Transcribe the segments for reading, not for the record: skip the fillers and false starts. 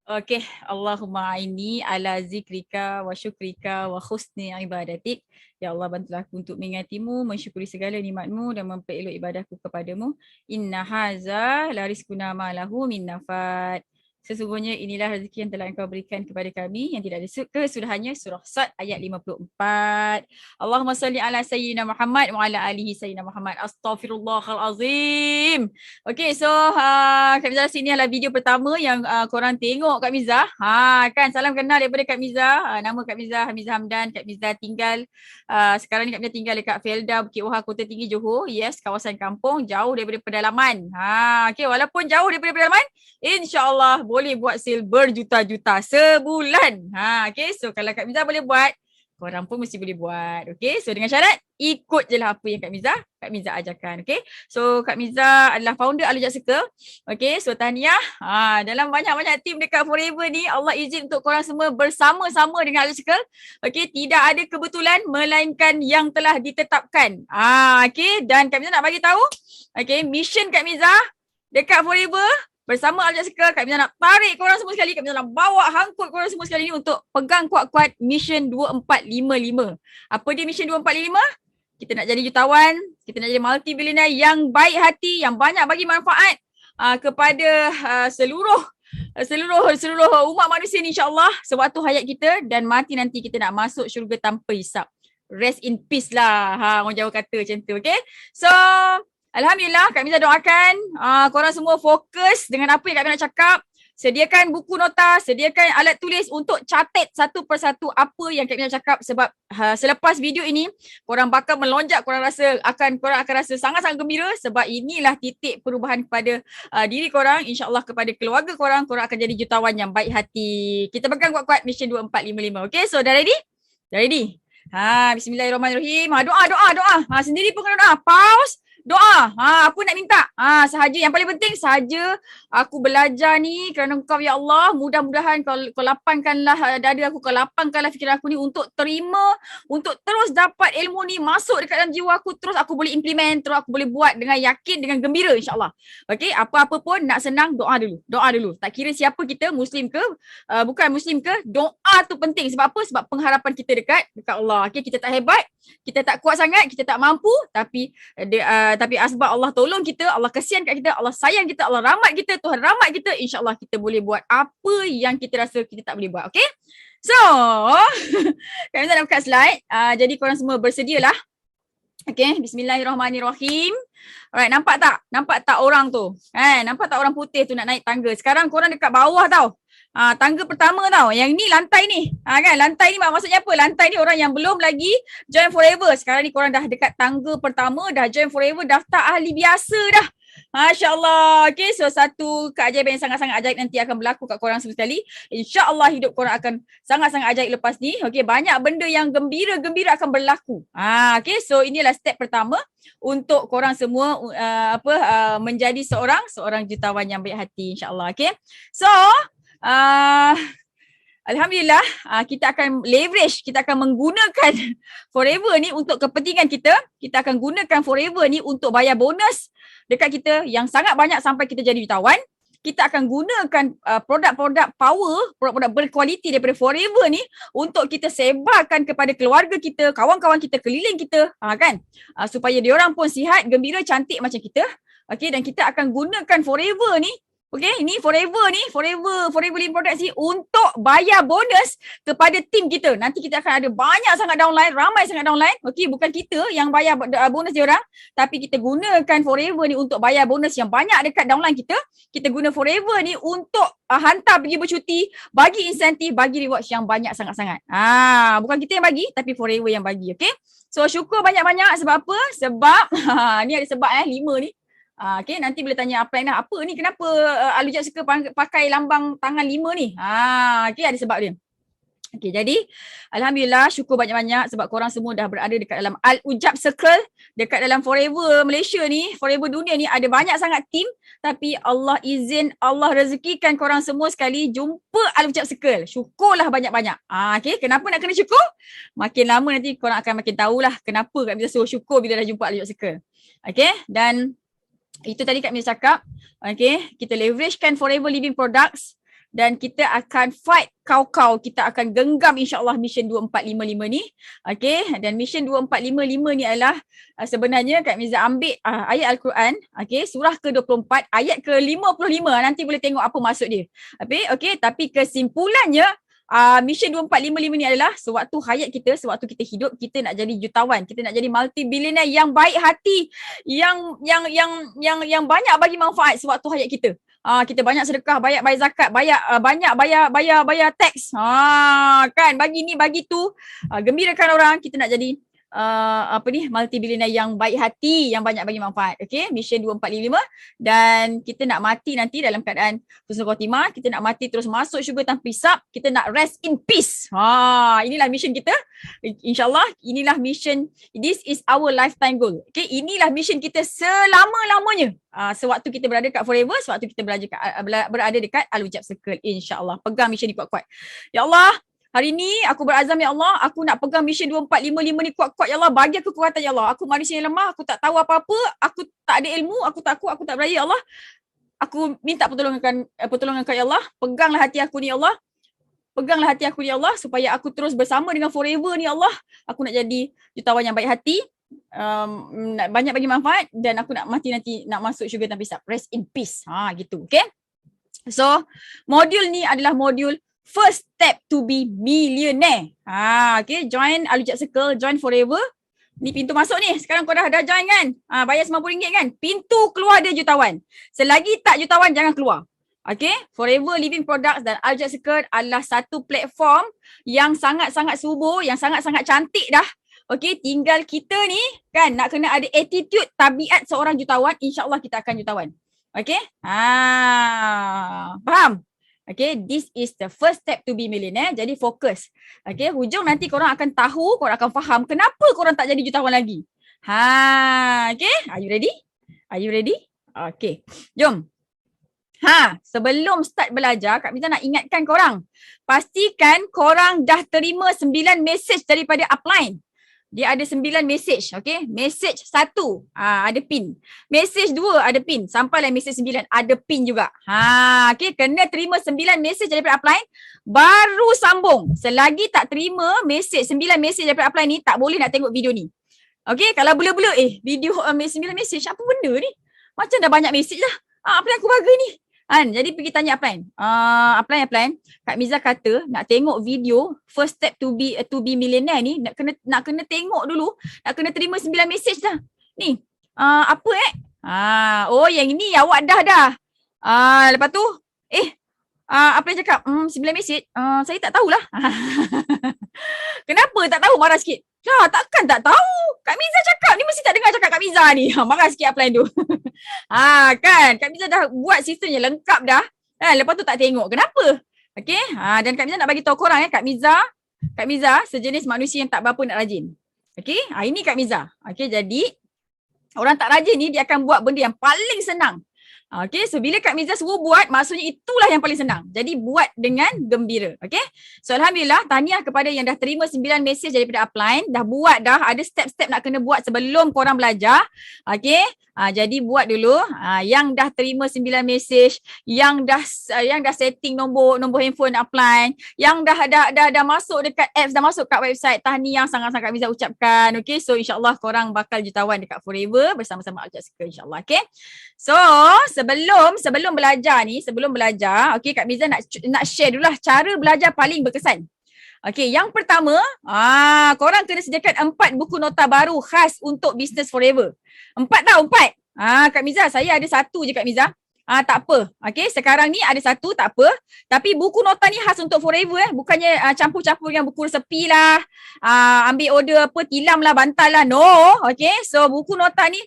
Okey, Allahumma aini ala zikrika wa syukrika wa husni ibadatik. Ya Allah, bantulah aku untuk mengingatimu, mensyukuri segala nikmatmu dan memperelok ibadahku kepadamu. Inna haza la rizquna ma lahu min nafad. Sesungguhnya inilah rezeki yang telah engkau berikan kepada kami yang tidak ada kesudahannya. Surah Sad ayat 54. Allahumma salli ala sayyidina Muhammad wa ala alihi sayyidina Muhammad. Astaghfirullahalazim. Okay, so Kak Miza, sini adalah video pertama yang korang tengok Kak Miza. Kan, salam kenal daripada Kak Miza. Nama Kak Miza Hamiza Hamdan. Kak Miza tinggal, sekarang ni Kak Miza tinggal dekat Felda, Bukit Wahar, Kota Tinggi, Johor. Yes, kawasan kampung, jauh daripada pedalaman. Okay, walaupun jauh daripada pedalaman, InsyaAllah boleh buat sale berjuta-juta sebulan. Okay, so kalau Kak Miza boleh buat, korang pun mesti boleh buat. Okay, so dengan syarat, ikut je lah apa yang Kak Miza ajarkan. Okay, so Kak Miza adalah founder Alujat Circle. Okay, so tahniah. Dalam banyak-banyak tim dekat Forever ni, Allah izin untuk korang semua bersama-sama dengan Alujat Circle. Okay, tidak ada kebetulan melainkan yang telah ditetapkan. Okay, dan Kak Miza nak bagi tahu, okay, mission Kak Miza dekat Forever bersama Alujat Circle, Kak Miza nak tarik korang semua sekali. Kak Miza nak bawa hangkut korang semua sekali ni untuk pegang kuat-kuat Mission 2455. Apa dia Mission 2455? Kita nak jadi jutawan, kita nak jadi multi-billionaire yang baik hati, yang banyak bagi manfaat kepada seluruh umat manusia ni, insyaAllah, sewaktu hayat kita dan mati nanti kita nak masuk syurga tanpa hisap. Rest in peace lah, orang Jawa kata macam tu. Okay, so Alhamdulillah, Kak Miza doakan korang semua fokus dengan apa yang Kak Miza nak cakap. Sediakan buku nota, sediakan alat tulis untuk catat satu persatu apa yang Kak Miza cakap, sebab selepas video ini korang bakal melonjak, korang akan rasa sangat-sangat gembira sebab inilah titik perubahan kepada diri korang, insya-Allah kepada keluarga korang, korang akan jadi jutawan yang baik hati. Kita pegang kuat-kuat Mission 2455. Okay, so dah ready? Dah ready? Bismillahirrahmanirrahim. Doa. Sendiri pun kena doa. Pause. Doa. Apa nak minta? Sahaja yang paling penting sahaja aku belajar ni kerana Engkau ya Allah. Mudah-mudahan kau lapangkanlah dada aku, kau lapangkanlah fikiran aku ni untuk terima, untuk terus dapat ilmu ni masuk dekat dalam jiwa aku, terus aku boleh implement, terus aku boleh buat dengan yakin, dengan gembira, insya-Allah. Okey, apa-apa pun nak senang, doa dulu. Doa dulu. Tak kira siapa kita, muslim ke, bukan muslim ke, doa tu penting. Sebab apa? Sebab pengharapan kita dekat Allah. Okey, kita tak hebat, kita tak kuat sangat, kita tak mampu, tapi asbab Allah tolong kita, Allah kasihan kat kita, Allah sayang kita, Allah rahmat kita, Tuhan rahmat kita, insya-Allah kita boleh buat apa yang kita rasa kita tak boleh buat. Okay, so Kak Miza nak buka slide. Jadi korang semua bersedialah. Okay, bismillahirrahmanirrahim. Alright, nampak tak orang tu, nampak tak orang putih tu nak naik tangga. Sekarang korang dekat bawah tau. Tangga pertama tau. Yang ni lantai ni. Kan, lantai ni maksudnya apa? Lantai ni orang yang belum lagi join Forever. Sekarang ni korang dah dekat tangga pertama, dah join Forever, daftar ahli biasa dah. Masya-Allah. Okay, so satu keajaiban yang sangat-sangat ajaib nanti akan berlaku kat korang semua sekali. InsyaAllah hidup korang akan sangat-sangat ajaib lepas ni. Okay, banyak benda yang gembira-gembira akan berlaku. Okay, so inilah step pertama untuk korang semua menjadi seorang jutawan yang baik hati, insyaAllah. Okay, so Alhamdulillah, kita akan leverage, kita akan menggunakan Forever ni untuk kepentingan kita. Kita akan gunakan Forever ni untuk bayar bonus dekat kita yang sangat banyak sampai kita jadi jutawan. Kita akan gunakan produk-produk power, produk-produk berkualiti daripada Forever ni untuk kita sebarkan kepada keluarga kita, kawan-kawan kita, keliling kita, kan? Supaya diorang pun sihat, gembira, cantik macam kita. Okay, dan kita akan gunakan Forever ni. Okay, ini Forever Living Products ni untuk bayar bonus kepada tim kita. Nanti kita akan ada banyak sangat downline, ramai sangat downline. Okay, bukan kita yang bayar bonus diorang, tapi kita gunakan Forever ni untuk bayar bonus yang banyak dekat downline kita. Kita guna Forever ni untuk hantar pergi bercuti, bagi insentif, bagi rewards yang banyak sangat-sangat. Bukan kita yang bagi, tapi Forever yang bagi. Okay, so syukur banyak-banyak. Sebab apa? Sebab ni ada sebab 5 ni. Okay, nanti boleh tanya apa ni, kenapa Alujat Circle pakai lambang tangan 5 ni. Okay, ada sebab dia. Okay, jadi Alhamdulillah, syukur banyak-banyak sebab korang semua dah berada dekat dalam Alujat Circle, dekat dalam Forever Malaysia ni, Forever dunia ni ada banyak sangat tim, tapi Allah izin, Allah rezekikan korang semua sekali jumpa Alujat Circle. Syukurlah banyak-banyak. Okay, kenapa nak kena syukur? Makin lama nanti korang akan makin tahulah kenapa Kak Miza suruh syukur bila dah jumpa Alujat Circle. Okay, dan itu tadi Kak Miza cakap. Okay, kita leveragekan Forever Living Products dan kita akan fight kau-kau. Kita akan genggam insyaAllah mission 2455 ni. Okay, dan mission 2455 ni adalah sebenarnya Kak Miza ambil ayat Al-Quran, okay, surah ke-24 ayat ke-55. Nanti boleh tengok apa maksud dia. Okay, tapi kesimpulannya mission 2455 ni adalah sewaktu hayat kita, sewaktu kita hidup, kita nak jadi jutawan, kita nak jadi multi-billionaire yang baik hati, yang banyak bagi manfaat sewaktu hayat kita. Kita banyak sedekah, banyak bayar zakat, banyak bayar tax. Kan, bagi ni, bagi tu, gembirakan orang, kita nak jadi multi-billionaire yang baik hati, yang banyak bagi manfaat. Okay, mission 2455, dan kita nak mati nanti dalam keadaan husnul khotimah, kita nak mati terus masuk syurga tanpa hisap, kita nak rest in peace. Inilah mission kita. InsyaAllah inilah mission, this is our lifetime goal. Okay, inilah mission kita selama-lamanya. Sewaktu kita berada kat Forever, sewaktu kita berada dekat Al-Ujab Circle, insyaAllah. Pegang mission ni kuat-kuat. Ya Allah, hari ni aku berazam, ya Allah, aku nak pegang mission 2455 ni kuat-kuat, ya Allah, bagi aku kekuatan, ya Allah. Aku manusia yang lemah, aku tak tahu apa-apa, aku tak ada ilmu, aku takut, aku tak beraya, ya Allah. Aku minta pertolongan kau, ya Allah. Peganglah hati aku ni, ya Allah. Peganglah hati aku ni, ya Allah, supaya aku terus bersama dengan Forever ni, ya Allah. Aku nak jadi jutawan yang baik hati, nak banyak bagi manfaat, dan aku nak mati nanti, nak masuk syurga tanpa hisap. Rest in peace. Gitu, okay? So, modul ni adalah modul first step to be millionaire. Okay, join Al-Ujab Circle, join Forever. Ni pintu masuk ni. Sekarang kau dah join kan? Bayar RM90 kan? Pintu keluar dia jutawan. Selagi tak jutawan, jangan keluar. Okay, Forever Living Products dan Al-Ujab Circle adalah satu platform yang sangat-sangat subur, yang sangat-sangat cantik dah. Okay, tinggal kita ni kan nak kena ada attitude, tabiat seorang jutawan, insyaAllah kita akan jutawan. Okay, faham? Okay, this is the first step to be millionaire. Jadi fokus. Okay, hujung nanti korang akan tahu, korang akan faham kenapa korang tak jadi jutawan lagi. Okay, are you ready? Are you ready? Okay, jom. Sebelum start belajar, Kak Miza nak ingatkan korang. Pastikan korang dah terima 9 message daripada upline. Dia ada 9 message, okay? Message 1, ada pin. Message 2, ada pin. Sampailah message 9, ada pin juga. Okay, kena terima 9 message daripada upline, baru sambung. Selagi tak terima message, 9 message daripada upline ni, tak boleh nak tengok video ni. Okay, kalau bela-bela, video 9 message, apa benda ni? Macam dah banyak message dah. Apa yang aku bagi ni? Jadi pergi tanya upline. Upline. Kak Miza kata nak tengok video first step to be millionaire ni, nak kena tengok dulu, nak kena terima 9 message dah. Ni. Apa oh yang ini awak dah. Lepas tu upline cakap 9 message. Saya tak tahulah. Kenapa tak tahu? Marah sikit. Takkan tak tahu. Kak Miza cakap ni, mesti tak dengar cakap Kak Miza ni. Marah sikit upline tu. Kan, Kak Miza dah buat sistemnya lengkap dah. Lepas tu tak tengok. Kenapa? Okay, dan Kak Miza nak bagi tahu korang Kak Miza sejenis manusia yang tak berapa nak rajin. Okay, ini Kak Miza. Okay, jadi orang tak rajin ni dia akan buat benda yang paling senang. Okay, so bila Kak Miza suruh buat, maksudnya itulah yang paling senang. Jadi buat dengan gembira. Okay, so Alhamdulillah, tahniah kepada yang dah terima 9 message daripada upline. Dah buat dah, ada step-step nak kena buat sebelum korang belajar. Okay, jadi buat dulu. Yang dah terima 9 message, yang dah setting nombor handphone upline, yang dah masuk dekat apps, dah masuk kat website, tahniah sangat-sangat Kak Miza ucapkan. Okay, so insyaAllah korang bakal jutawan dekat Forever bersama-sama Al-Ujab Circle, insyaAllah. Okay, so sebelum belajar, okay, Kak Miza nak share dulu lah cara belajar paling berkesan. Okay, yang pertama, korang kena sediakan 4 buku nota baru khas untuk Business Forever. 4 tau, 4. Kak Miza, saya ada 1 je Kak Miza. Tak apa. Okay, sekarang ni ada 1, tak apa. Tapi buku nota ni khas untuk Forever bukannya campur-campur dengan buku resepi lah. Ambil order tilam lah, bantal lah. No. Okay, so buku nota ni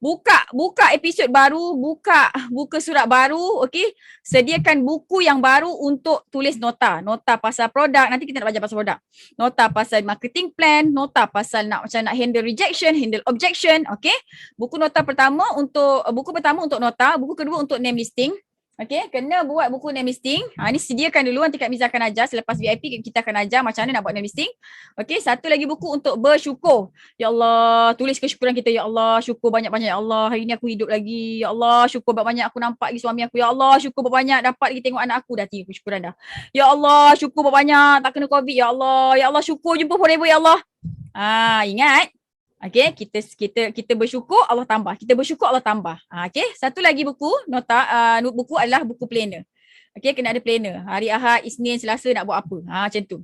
buka episod baru, buka surat baru, okey. Sediakan buku yang baru untuk tulis nota pasal produk. Nanti kita nak belajar pasal produk. Nota pasal marketing plan, nota pasal macam nak handle rejection, handle objection, okey. Buku pertama untuk nota, buku kedua untuk name listing. Okay, kena buat buku name listing. Ni sediakan dulu, nanti Kak Miza akan ajar. Selepas VIP kita akan ajar macam mana nak buat name listing. Okay, satu lagi buku untuk bersyukur. Ya Allah, tulis kesyukuran kita. Ya Allah, syukur banyak-banyak. Ya Allah, hari ni aku hidup lagi. Ya Allah, syukur banyak-banyak aku nampak lagi suami aku. Ya Allah, syukur banyak dapat lagi tengok anak aku. Dah 3 kesyukuran dah. Ya Allah, syukur banyak tak kena COVID. Ya Allah, syukur jumpa forever. Ya Allah. Ingat. Okay, kita bersyukur Allah tambah. Kita bersyukur Allah tambah. Okay, satu lagi buku buku adalah buku planner. Okay, kena ada planner. Hari Ahad, Isnin, Selasa nak buat apa. Macam tu.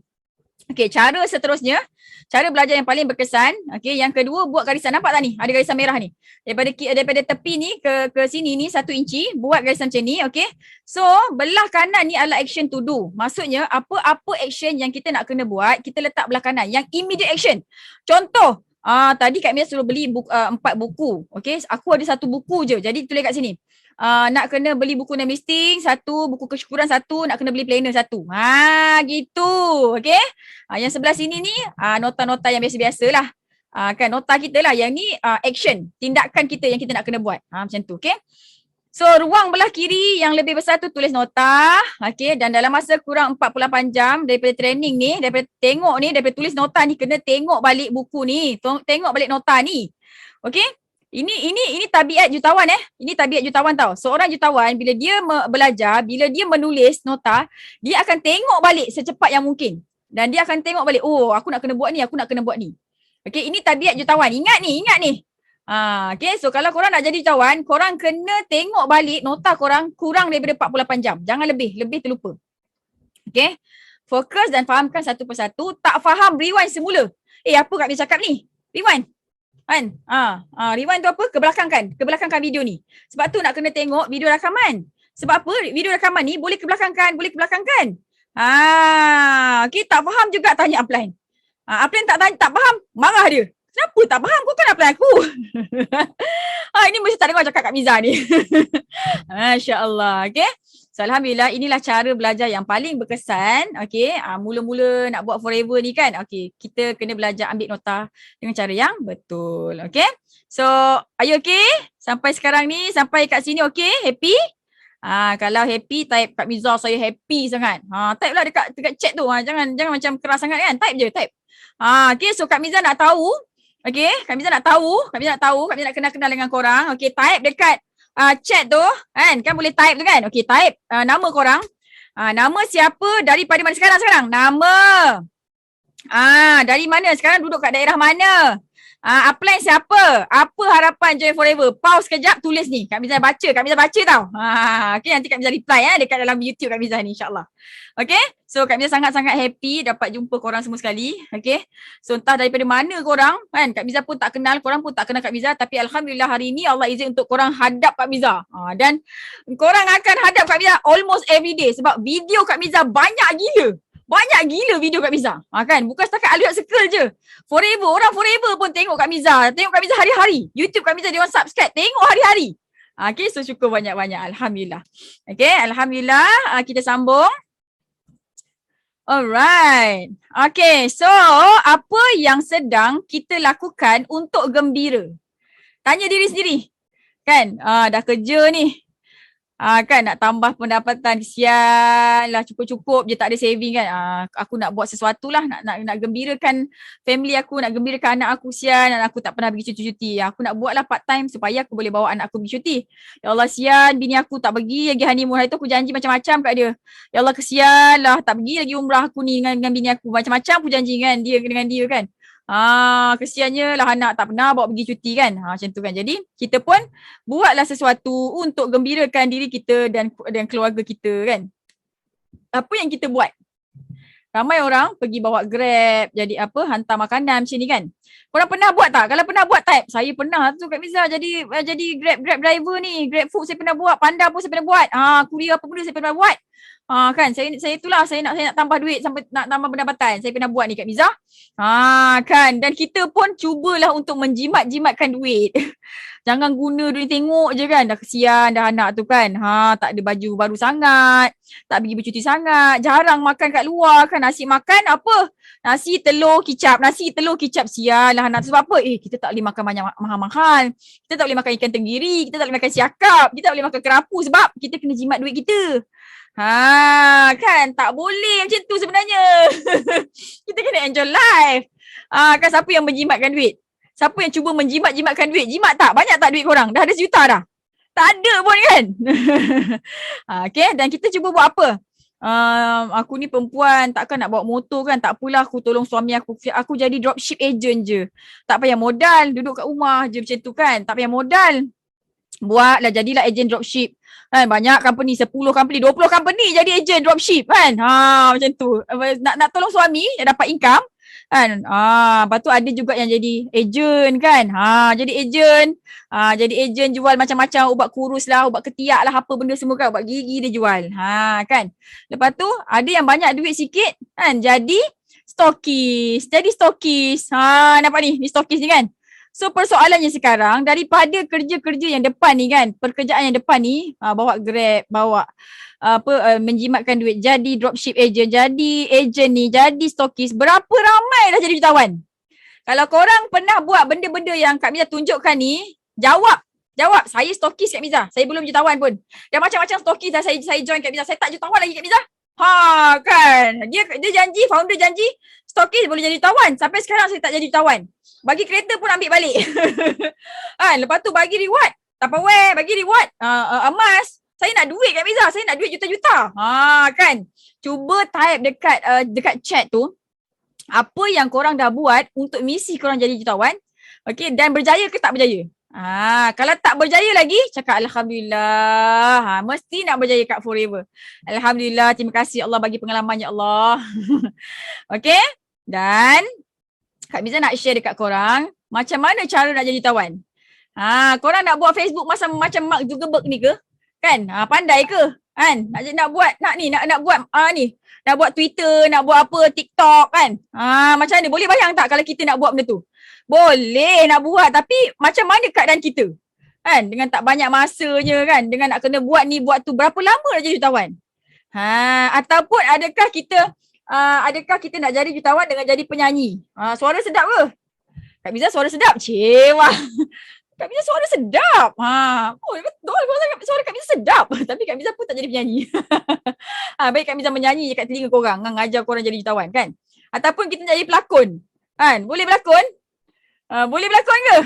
Okay, cara seterusnya, cara belajar yang paling berkesan. Okay, yang kedua buat garisan. Nampak tak ni? Ada garisan merah ni. Daripada tepi ni ke sini ni 1 inci, buat garisan macam ni. Okay, so belah kanan ni adalah action to do. Maksudnya apa action yang kita nak kena buat, kita letak belah kanan. Yang immediate action. Contoh, tadi Kak Mia suruh beli 4 buku. Okay, aku ada 1 buku je. Jadi tulis kat sini. Nak kena beli buku name listing 1, buku kesyukuran 1, nak kena beli planner 1. Gitu. Okay. Yang sebelah sini ni nota-nota yang biasa-biasa lah. Kan nota kita lah. Yang ni action. Tindakan kita yang kita nak kena buat. Macam tu. Okay. So ruang belah kiri yang lebih besar tu tulis nota. Okay. Dan dalam masa kurang 48 jam daripada training ni, daripada tulis nota ni, kena tengok balik buku ni. Tengok balik nota ni. Okay. Ini tabiat jutawan Ini tabiat jutawan tau. Seorang jutawan bila dia belajar, bila dia menulis nota, dia akan tengok balik secepat yang mungkin. Dan dia akan tengok balik, oh aku nak kena buat ni, aku nak kena buat ni. Okay, ini tabiat jutawan. Ingat ni. Okay, so kalau korang nak jadi jutawan, korang kena tengok balik nota korang kurang daripada 48 jam. Jangan lebih terlupa. Okay, fokus dan fahamkan satu persatu. Tak faham, rewind semula. Apa Kak Mia cakap ni? Rewind. Kan? Rewind tu apa? Kebelakangkan video ni. Sebab tu nak kena tengok video rakaman. Sebab apa? Video rakaman ni boleh kebelakangkan. Okay, tak faham juga tanya upline. Upline tak faham, marah dia. Kenapa tak faham? Kau kan upline aku. Ini mesti tak dengar cakap Kak Miza ni. Masya Allah. Okay. So Alhamdulillah, inilah cara belajar yang paling berkesan. Okay, mula-mula nak buat forever ni kan. Okay, kita kena belajar ambil nota dengan cara yang betul. Okay, so are you okay? Sampai sekarang ni, sampai kat sini okay? Happy? Kalau happy, type Kak Miza saya happy sangat. Type lah dekat chat tu. Jangan macam keras sangat kan. Type je, type. Okay, so Kak Miza nak tahu. Okay, Kak Miza nak nak kenal-kenal dengan korang. Okay, type dekat chat tu kan boleh type tu kan. Okay, type nama korang. Nama siapa, daripada mana sekarang? Nama. Dari mana sekarang, duduk kat daerah mana? Apply siapa? Apa harapan Join Forever? Pause sekejap, tulis ni. Kak Miza baca tau. Okay, nanti Kak Miza reply dekat dalam YouTube Kak Miza ni, insyaAllah. Okay, so Kak Miza sangat-sangat happy dapat jumpa korang semua sekali. Okay, so entah daripada mana korang kan, Kak Miza pun tak kenal, korang pun tak kenal Kak Miza, tapi Alhamdulillah hari ni Allah izin untuk korang hadap Kak Miza. Dan korang akan hadap Kak Miza almost every day sebab video Kak Miza banyak gila video Kak Miza. Kan, bukan setakat Aliat Circle je. Orang forever pun tengok Kak Miza. Tengok Kak Miza hari-hari. YouTube Kak Miza dia orang subscribe. Tengok hari-hari. Okay, so syukur banyak-banyak. Alhamdulillah. Okay, Alhamdulillah. Kita sambung. Alright. Okay, so apa yang sedang kita lakukan untuk gembira? Tanya diri sendiri. Kan, dah kerja ni. Kan nak tambah pendapatan, kesian lah, cukup-cukup je tak ada saving kan. Aku nak buat sesuatu lah, nak gembirakan family aku, nak gembirakan anak aku, kesian anak aku tak pernah pergi cuti-cuti. Aku nak buat lah part time supaya aku boleh bawa anak aku pergi cuti. Ya Allah, kesian bini aku tak pergi lagi honeymoon. Hari tu aku janji macam-macam kat dia. Ya Allah, kesian lah tak pergi lagi umrah aku ni dengan bini aku. Macam-macam aku janji dengan dia kan. Kesiannya lah anak tak pernah bawa pergi cuti kan. Macam tu kan. Jadi kita pun buatlah sesuatu untuk gembirakan diri kita dan keluarga kita kan. Apa yang kita buat? Ramai orang pergi bawa Grab, jadi hantar makanan macam ni kan. Korang pernah buat tak? Kalau pernah buat type. Saya pernah tu Kak Miza jadi Grab driver ni. Grab food saya pernah buat, Panda pun saya pernah buat. Kurier apa benda saya pernah buat. Kan saya itulah saya nak tambah duit sampai nak tambah pendapatan. Saya pernah buat ni Kak Miza. Kan, dan kita pun cubalah untuk menjimat-jimatkan duit. Jangan guna duit tengok je kan. Dah kesian dah anak tu kan. Tak ada baju baru sangat. Tak pergi bercuti sangat. Jarang makan kat luar kan. Nasi makan apa? Nasi telur kicap. Nasi telur kicap. Sial lah anak tu. Sebab apa? Kita tak boleh makan banyak mahal-mahal. Kita tak boleh makan ikan tenggiri. Kita tak boleh makan siakap. Kita tak boleh makan kerapu sebab kita kena jimat duit kita. Kan tak boleh macam tu sebenarnya. Kita kena enjoy life. Kan siapa yang menjimatkan duit? Siapa yang cuba menjimat-jimatkan duit? Jimat tak? Banyak tak duit korang? Dah ada sejuta dah? Tak ada pun kan? Okay, dan kita cuba buat apa? Aku ni perempuan, takkan nak bawa motor kan? Tak apalah, aku tolong suami aku. Aku jadi dropship agent je. Tak payah modal, duduk kat rumah je macam tu kan? Tak payah modal. Buatlah, jadilah agent dropship. Kan, banyak company, 10 company, 20 company jadi agent dropship kan? Macam tu. Nak tolong suami yang dapat income. Kan, lepas tu ada juga yang jadi agent kan. Jadi agent. Jadi agent jual macam-macam ubat kurus lah, ubat ketiak lah, apa benda semua kan, ubat gigi dia jual. Kan. Lepas tu ada yang banyak duit sikit kan, jadi stokis. Nampak ni stokis ni kan. So persoalannya sekarang, daripada kerja-kerja yang depan ni kan, pekerjaan yang depan ni, bawa Grab, bawa menjimatkan duit, jadi dropship agent, jadi agent ni, jadi stokis, berapa ramai dah jadi jutawan? Kalau korang pernah buat benda-benda yang Kak Miza tunjukkan ni, jawab, saya stokis Kak Miza, saya belum jutawan pun. Dah macam-macam stokis dah saya join Kak Miza, saya tak jutawan lagi Kak Miza. Kan, dia janji, founder janji stokis boleh jadi jutawan, sampai sekarang saya tak jadi jutawan. Bagi kereta pun ambil balik. Lepas tu bagi reward, Tupperware, bagi reward, emas. Saya nak duit Kak Miza, saya nak duit juta-juta. Kan. Cuba type dekat chat tu apa yang korang dah buat untuk misi korang jadi jutawan. Okey, dan berjaya ke tak berjaya? Kalau tak berjaya lagi, cakap alhamdulillah. Mesti nak berjaya kat forever. Alhamdulillah, terima kasih Allah bagi pengalaman ya Allah. Okey? Dan Kak Miza nak share dekat korang macam mana cara nak jadi jutawan. Korang nak buat Facebook macam Mark Zuckerberg ni ke? Kan? Pandai ke? Kan? Nak buat nak buat Twitter, nak buat apa, TikTok kan? Macam mana? Boleh bayang tak kalau kita nak buat benda tu? Boleh nak buat, tapi macam mana keadaan kita? Kan? Dengan tak banyak masanya kan? Dengan nak kena buat ni, buat tu, berapa lama nak jadi jutawan? Ataupun adakah kita nak jadi jutawan dengan jadi penyanyi? Suara sedap ke? Kak Miza suara sedap? Cewah. Kak Miza suara sedap. Betul. Suara Kak Miza sedap. Tapi Kak Miza pun tak jadi penyanyi. Baik Kak Miza menyanyi dekat telinga korang. Ngajar korang jadi jutawan kan? Ataupun kita nak jadi pelakon. Kan? Boleh berlakon? Boleh berlakon ke?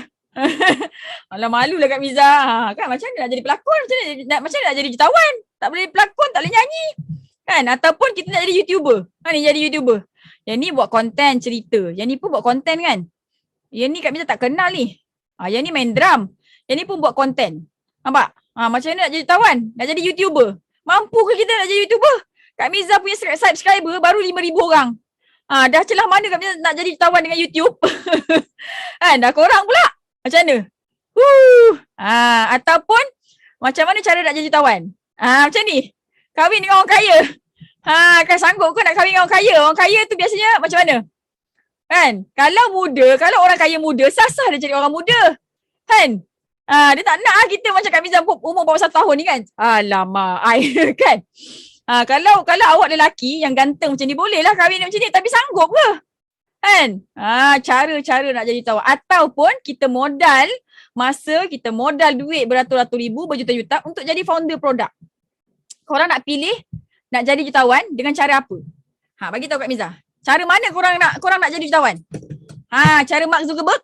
Alah malu lah Kak Miza. Kan macam mana nak jadi pelakon? Macam mana nak jadi jutawan? Tak boleh pelakon, tak boleh nyanyi. Kan? Ataupun kita nak jadi YouTuber. Ni jadi YouTuber. Yang ni buat konten cerita. Yang ni pun buat konten kan? Yang ni Kak Miza tak kenal ni. Yang ni main drum. Yang ni pun buat konten. Nampak? Macam mana nak jadi jutawan? Nak jadi YouTuber? Mampu ke kita nak jadi YouTuber? Kak Miza punya subscriber baru 5,000 orang. Dah celah mana Kak Miza nak jadi jutawan dengan YouTube? Dah korang pula. Macam mana? Ataupun macam mana cara nak jadi jutawan? Macam ni. Kahwin dengan orang kaya. Kan sanggup ke nak kahwin dengan orang kaya? Orang kaya tu biasanya macam mana? Kan? Kalau orang kaya muda, sah-sah dia jadi orang muda. Kan? Dia tak nak kita macam Kak Miza umur 41 tahun ni kan? Alamak, kan? Kalau awak lelaki yang ganteng macam ni, bolehlah kahwin macam ni, tapi sanggup ke? Kan? Cara-cara nak jadi jutawan. Ataupun kita modal masa, kita modal duit beratus-ratus ribu, berjuta-juta untuk jadi founder produk. Korang nak pilih nak jadi jutawan dengan cara apa? Bagi tahu Kak Miza. Cara mana korang nak jadi jutawan? Cara Mark Zuckerberg,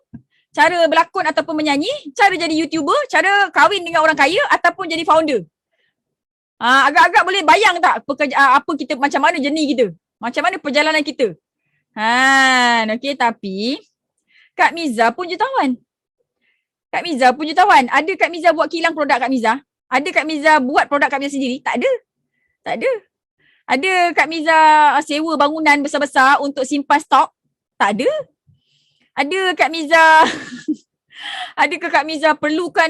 cara berlakon ataupun menyanyi, cara jadi YouTuber, cara kahwin dengan orang kaya ataupun jadi founder. Agak-agak boleh bayang tak apa kita, macam mana journey kita? Macam mana perjalanan kita? Okey, tapi Kak Miza pun jutawan. Ada Kak Miza buat kilang produk Kak Miza? Ada Kak Miza buat produk Kak Miza sendiri? Tak ada. Ada Kak Miza sewa bangunan besar-besar untuk simpan stok? Tak ada. Ada Kak Miza adakah Kak Miza perlukan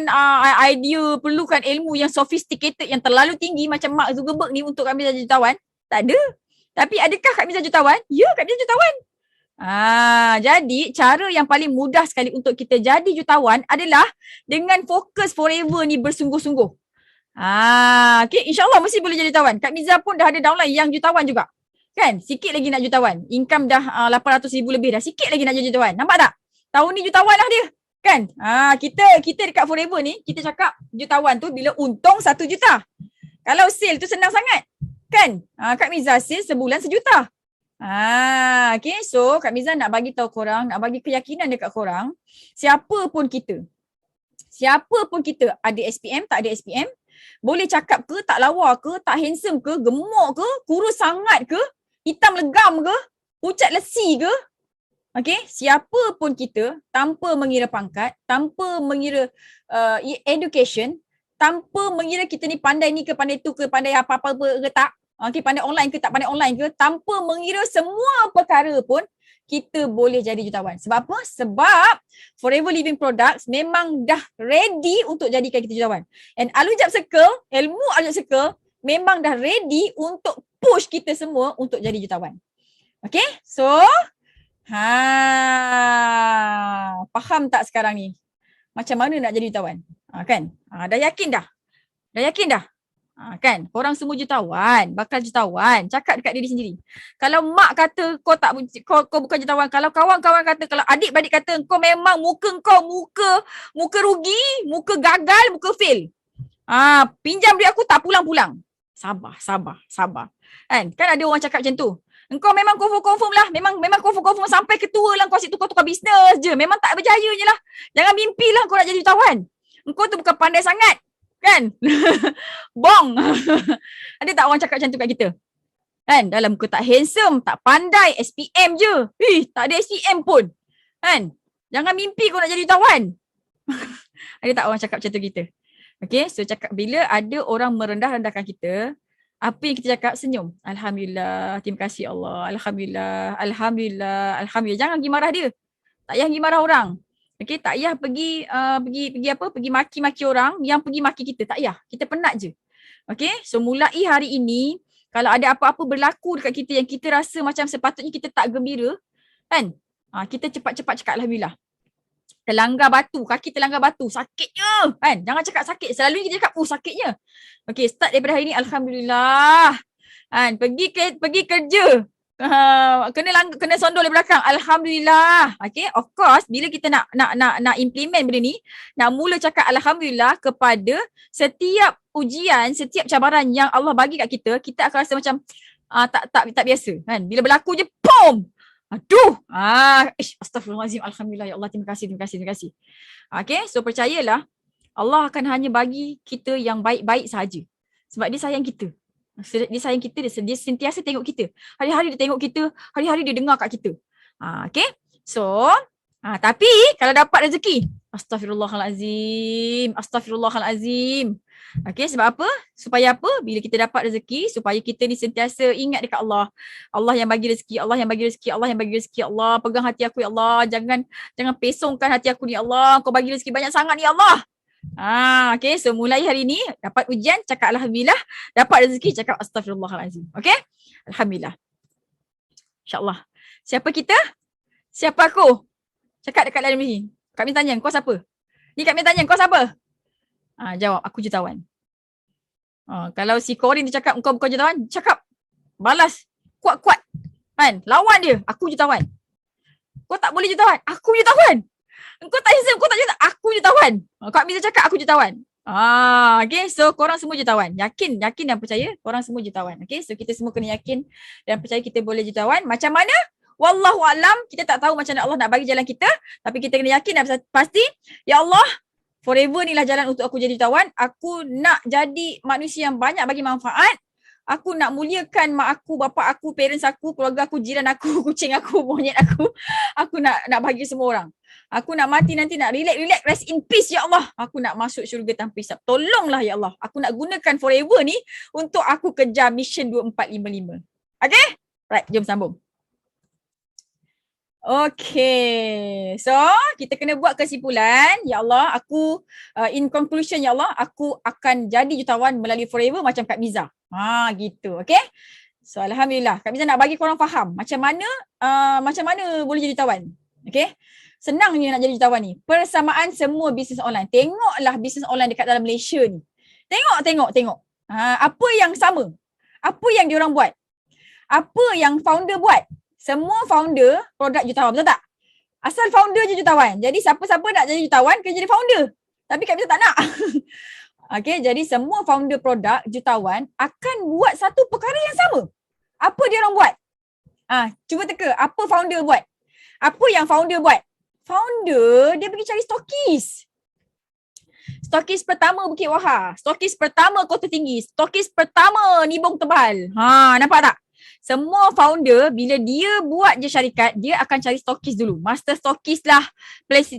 idea, perlukan ilmu yang sophisticated, yang terlalu tinggi macam Mark Zuckerberg ni untuk Kak Miza jadi jutawan? Tak ada. Tapi adakah Kak Miza jutawan? Ya, Kak Miza jutawan. Jadi cara yang paling mudah sekali untuk kita jadi jutawan adalah dengan fokus forever ni bersungguh-sungguh. Okay, insyaAllah mesti boleh jadi jutawan. Kak Miza pun dah ada downline yang jutawan juga. Kan? Sikit lagi nak jutawan. Income dah 800,000 lebih dah. Sikit lagi nak jadi jutawan. Nampak tak? Tahun ni jutawan lah dia. Kan? Kita dekat forever ni, kita cakap jutawan tu bila untung 1 juta. Kalau sale tu senang sangat. Kan? Kak Miza sale sebulan 1 juta. Okay, so Kak Miza nak bagi tahu korang, nak bagi keyakinan dekat korang, siapa pun kita, ada SPM, tak ada SPM, boleh cakap ke, tak lawa ke, tak handsome ke, gemuk ke, kurus sangat ke, hitam legam ke, pucat lesi ke, okay, siapa pun kita, tanpa mengira pangkat, tanpa mengira education, tanpa mengira kita ni pandai ni ke, pandai tu ke, pandai apa-apa ke tak, okay, pandai online ke tak pandai online ke, tanpa mengira semua perkara pun, kita boleh jadi jutawan. Sebab apa? Sebab Forever Living Products memang dah ready untuk jadikan kita jutawan. And Alujab Circle, ilmu Alujab Circle memang dah ready untuk push kita semua untuk jadi jutawan. Okay? So, faham tak sekarang ni? Macam mana nak jadi jutawan? Kan? Dah yakin dah? Kan, korang semua jutawan, bakal jutawan. Cakap dekat diri sendiri. Kalau mak kata kau bukan jutawan, kalau kawan-kawan kata, kalau adik-beradik kata kau memang muka rugi, muka gagal, muka fail. Pinjam duit aku tak pulang-pulang. Sabar. Kan ada orang cakap macam tu. Engkau memang confirm lah. Memang confirm sampai ketua lah kau asyik tukar-tukar bisnes je. Memang tak berjaya je lah. Jangan mimpi lah kau nak jadi jutawan. Engkau tu bukan pandai sangat. Kan? Bong. Ada tak orang cakap macam tu kat kita? Kan? Dalam muka tak handsome, tak pandai, SPM je. Tak ada SPM pun. Kan? Jangan mimpi kau nak jadi jutawan. Ada tak orang cakap macam tu kita? Okay, so cakap bila ada orang merendah-rendahkan kita, apa yang kita cakap? Senyum. Alhamdulillah, terima kasih Allah. Alhamdulillah. Jangan pergi marah dia. Tak payah pergi marah orang. Okay, tak payah pergi maki-maki orang yang pergi maki kita. Tak payah. Kita penat je. Okay, so mulai hari ini, kalau ada apa-apa berlaku dekat kita yang kita rasa macam sepatutnya kita tak gembira, kan? Kita cepat-cepat cakap Alhamdulillah. Kaki terlanggar batu, sakitnya, kan? Jangan cakap sakit. Selalunya kita cakap, sakitnya. Okay, start daripada hari ini, Alhamdulillah. Kan? Pergi kerja. Kena sondol dari belakang. Alhamdulillah. Okay, of course bila kita nak implement benda ni, nak mula cakap Alhamdulillah kepada setiap ujian, setiap cabaran yang Allah bagi kat kita, kita akan rasa macam tak biasa, kan? Bila berlaku je, pom! Aduh! Astaghfirullahalazim. Alhamdulillah, ya Allah, terima kasih. Okay, so percayalah Allah akan hanya bagi kita yang baik-baik sahaja. Sebab dia sayang kita. Dia sayang kita, dia sentiasa tengok kita. Hari-hari dia tengok kita, hari-hari dia dengar kat kita. Okay, so tapi kalau dapat rezeki, Astaghfirullahalazim. Okay, sebab apa? Supaya apa? Bila kita dapat rezeki, supaya kita ni sentiasa ingat dekat Allah. Allah yang bagi rezeki, Allah pegang hati aku, ya Allah. Jangan pesongkan hati aku ni, Allah. Kau bagi rezeki banyak sangat ni, Allah. Okay, so mulai hari ni dapat ujian, cakap Alhamdulillah. Dapat rezeki, cakap Astaghfirullahalazim. Okay, Alhamdulillah. InsyaAllah. Siapa kita? Siapa aku? Cakap dekat dalam ni. Kak Min tanya, kau siapa? Ni Kak Min tanya, kau siapa? Jawab, aku jutawan. Kalau si Corin dia cakap, kau bukan jutawan, cakap. Balas. Kuat-kuat. Kan? Lawan dia. Aku jutawan. Kau tak boleh jutawan. Aku jutawan. Kau tak handsome, kau tak jutawan. Aku jutawan. Kak Miza cakap aku jutawan. Okay, so korang semua jutawan. Yakin dan percaya korang semua jutawan. Okay, so kita semua kena yakin dan percaya kita boleh jutawan. Macam mana? Wallahualam, kita tak tahu macam mana Allah nak bagi jalan kita, tapi kita kena yakin dan pasti, ya Allah, forever ni lah jalan untuk aku jadi jutawan. Aku nak jadi manusia yang banyak bagi manfaat. Aku nak muliakan mak aku, bapa aku, parents aku, keluarga aku, jiran aku, kucing aku, monyet aku. Aku nak bagi semua orang. Aku nak mati nanti nak relax, rest in peace, ya Allah. Aku nak masuk syurga tanpa hisap. Tolonglah, ya Allah. Aku nak gunakan forever ni untuk aku kejar mission 2455. Okay? Right, jom sambung. Okay, so kita kena buat kesimpulan. Ya Allah, aku in conclusion, ya Allah, aku akan jadi jutawan melalui forever macam Kak Miza. Gitu, okay. So Alhamdulillah, Kak Miza nak bagi korang faham macam mana boleh jadi jutawan. Okay. Senangnya nak jadi jutawan ni. Persamaan semua bisnes online. Tengoklah bisnes online dekat dalam Malaysia ni. Tengok. Apa yang sama? Apa yang diorang buat? Apa yang founder buat? Semua founder produk jutawan, betul tak? Asal founder je jutawan. Jadi siapa-siapa nak jadi jutawan kena jadi founder. Tapi Kak Miza tak nak. Okay, jadi semua founder produk jutawan akan buat satu perkara yang sama. Apa dia orang buat? Cuba teka, apa founder buat? Apa yang founder buat? Founder, dia pergi cari stokis. Stokis pertama Bukit Wahar. Stokis pertama Kota Tinggi. Stokis pertama Nibong Tebal. Nampak tak? Semua founder bila dia buat je syarikat, dia akan cari stokis dulu. Master stokis lah,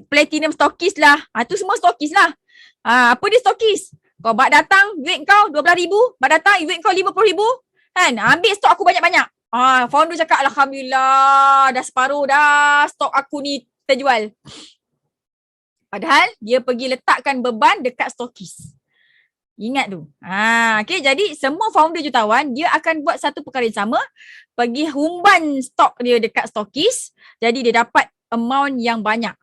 platinum stokis lah. Tu semua stokis lah. Apa dia stokis? Kau bak datang, duit kau RM12,000. Bak datang, duit kau RM50,000. Kan? Ambil stok aku banyak-banyak. Founder cakap, Alhamdulillah, dah separuh dah stok aku ni terjual. Padahal dia pergi letakkan beban dekat stokis. Ingat tu. Okay, jadi semua founder jutawan, dia akan buat satu perkara yang sama. Pergi humban stok dia dekat stokis. Jadi dia dapat amount yang banyak.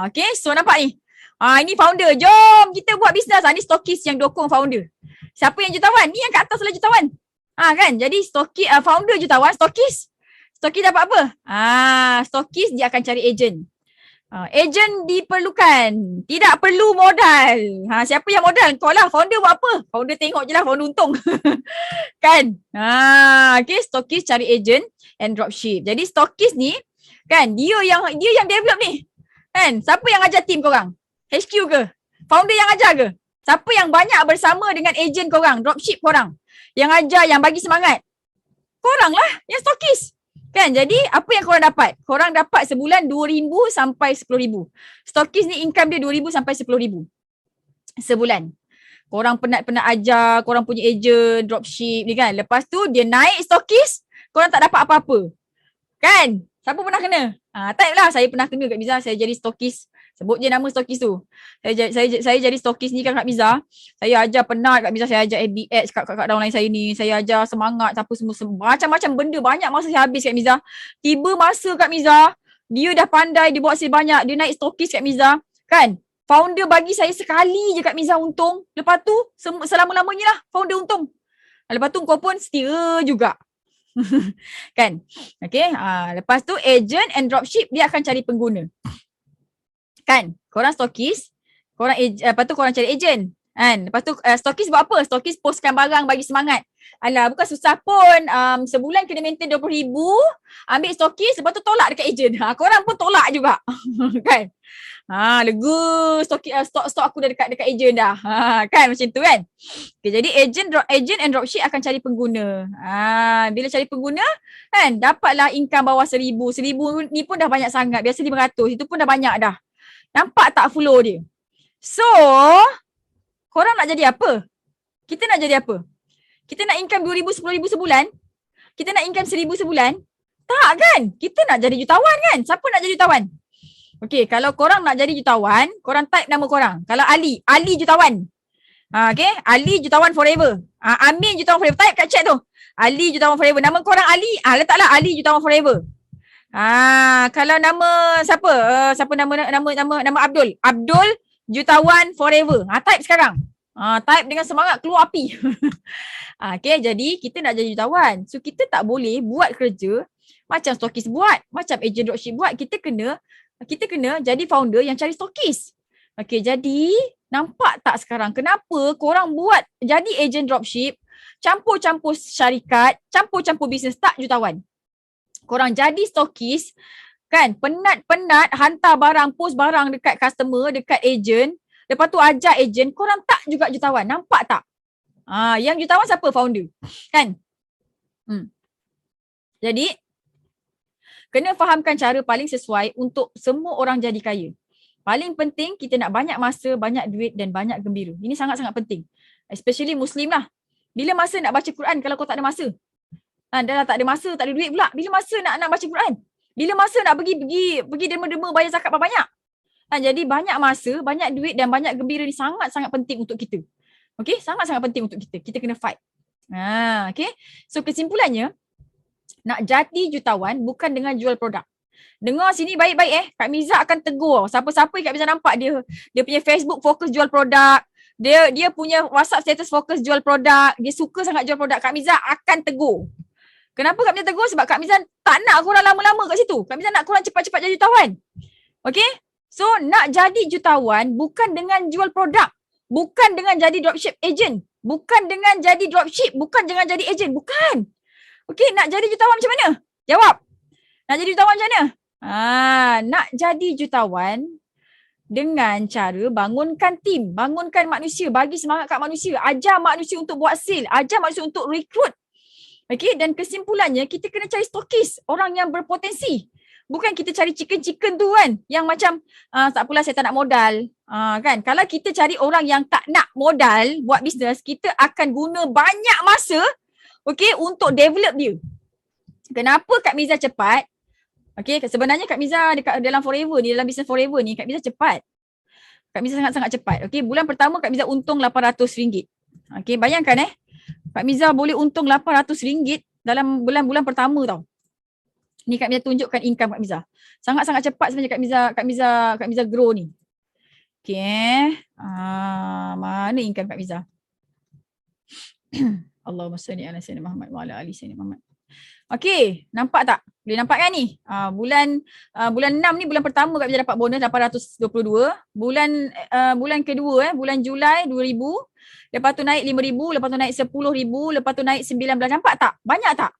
Okay, so nampak ni. Ini founder. Jom kita buat bisnes. Ni stokis yang dokong founder. Siapa yang jutawan? Ni yang kat atas lah jutawan. Kan? Jadi founder jutawan, stokis. Stokis dapat apa? Stokis dia akan cari ejen. Ejen diperlukan. Tidak perlu modal. Siapa yang modal? Kau lah. Founder buat apa? Founder tengok je lah. Founder untung. Kan? Okay, stokis cari ejen and dropship. Jadi stokis ni, kan, dia yang develop ni. Kan? Siapa yang ajar team korang? HQ ke? Founder yang ajar ke? Siapa yang banyak bersama dengan ejen korang? Dropship korang? Yang ajar, yang bagi semangat? Korang lah yang stokis. Kan? Jadi apa yang korang dapat? Korang dapat sebulan RM2,000 sampai RM10,000. Stokis ni income dia RM2,000 sampai RM10,000 sebulan. Korang penat-penat ajar, korang punya ejen, dropship ni kan. Lepas tu dia naik stokis, korang tak dapat apa-apa. Kan? Siapa pernah kena? Type lah, saya pernah kena Kak Miza, saya jadi stokis. Sebut je nama stokis tu. Saya jadi stokis ni kan Kak Miza. Saya ajar penat Kak Miza, saya ajar FBX kat downline saya ni. Saya ajar semangat apa semua macam-macam benda, banyak masa saya habis Kak Miza. Tiba masa Kak Miza, dia dah pandai, dia buat saya banyak, dia naik stokis Kak Miza. Kan? Founder bagi saya sekali je Kak Miza untung. Lepas tu selama-lamanya lah founder untung. Lepas tu kau pun setia juga. Kan? Okay. Lepas tu agent and dropship dia akan cari pengguna. Kan? Korang stokis, lepas tu korang cari ejen. Kan? Lepas tu stokis buat apa? Stokis postkan barang bagi semangat. Alah, bukan susah pun. Sebulan kena maintain RM20,000, ambil stokis, lepas tu tolak dekat ejen. Korang pun tolak juga. Kan? Lega stok aku dah dekat ejen dah. Kan macam tu kan? Okay, jadi agent and dropship akan cari pengguna. Bila cari pengguna kan, dapatlah income bawah RM1,000. RM1,000 ni pun dah banyak sangat. Biasa RM500, itu pun dah banyak dah. Nampak tak flow dia? So, korang nak jadi apa? Kita nak jadi apa? Kita nak income RM2,000, RM10,000 sebulan? Kita nak income RM1,000 sebulan? Tak kan? Kita nak jadi jutawan kan? Siapa nak jadi jutawan? Okay, kalau korang nak jadi jutawan, korang type nama korang. Kalau Ali jutawan. Okay, Ali jutawan forever. Amin jutawan forever. Type kat chat tu. Ali jutawan forever. Nama korang Ali. Letaklah Ali jutawan forever. Kalau nama siapa? Siapa nama Abdul. Abdul jutawan forever. Type sekarang. Type dengan semangat keluar api. Okay, jadi kita nak jadi jutawan. So kita tak boleh buat kerja macam stokis buat, macam agent dropship buat. Kita kena jadi founder yang cari stokis. Okay, jadi nampak tak sekarang kenapa korang buat jadi agent dropship, campur-campur syarikat, campur-campur bisnes, tak jutawan. Korang jadi stokis, kan, penat-penat hantar barang, post barang dekat customer, dekat agent, lepas tu ajar agent, korang tak juga jutawan. Nampak tak? Yang jutawan siapa? Founder. Kan? Jadi, kena fahamkan cara paling sesuai untuk semua orang jadi kaya. Paling penting kita nak banyak masa, banyak duit dan banyak gembira. Ini sangat-sangat penting. Especially Muslim lah. Bila masa nak baca Quran kalau kau tak ada masa? Dah tak ada masa, tak ada duit pula. Bila masa nak baca Quran? Bila masa nak pergi derma-derma bayar zakat banyak? Jadi banyak masa, banyak duit dan banyak gembira ni sangat-sangat penting untuk kita. Okay? Sangat-sangat penting untuk kita. Kita kena fight. Okay. So kesimpulannya, nak jadi jutawan bukan dengan jual produk. Dengar sini baik-baik Kak Miza akan tegur. Siapa-siapa Kak Miza nampak dia punya Facebook fokus jual produk. Dia punya WhatsApp status fokus jual produk. Dia suka sangat jual produk. Kak Miza akan tegur. Kenapa Kak Miza tegur? Sebab Kak Miza tak nak korang lama-lama kat situ. Kak Miza nak korang cepat-cepat jadi jutawan. Okay? So nak jadi jutawan bukan dengan jual produk. Bukan dengan jadi dropship agent. Bukan dengan jadi dropship. Bukan dengan jadi agent. Bukan. Okay, nak jadi jutawan macam mana? Jawab. Nak jadi jutawan macam mana? Nak jadi jutawan dengan cara bangunkan tim, bangunkan manusia, bagi semangat kat manusia, ajar manusia untuk buat sale, ajar manusia untuk rekrut. Okay, dan kesimpulannya kita kena cari stokis, orang yang berpotensi. Bukan kita cari chicken tu kan, yang macam tak apalah saya tak nak modal. Kan, kalau kita cari orang yang tak nak modal buat bisnes, kita akan guna banyak masa untuk develop dia. Kenapa Kak Miza cepat? Okay, sebenarnya Kak Miza dekat dalam Forever ni, dalam bisnes Forever ni, Kak Miza cepat. Kak Miza sangat-sangat cepat. Okay, bulan pertama Kak Miza untung RM800. Okay, bayangkan Kak Miza boleh untung RM800 dalam bulan-bulan pertama tau. Ni Kak Miza tunjukkan income Kak Miza. Sangat-sangat cepat sebenarnya Kak Miza grow ni. Okay. Mana income Kak Miza? Allahumma salli ala sayyidina Muhammad wa ala ali sayyidina Muhammad. Okay, nampak tak? Boleh nampak kan ni? Bulan 6 ni bulan pertama Kak Miza dapat bonus 822. Bulan kedua bulan Julai 2,000. Lepas tu naik 5,000, lepas tu naik 10,000, lepas tu naik 19. Nampak tak? Banyak tak?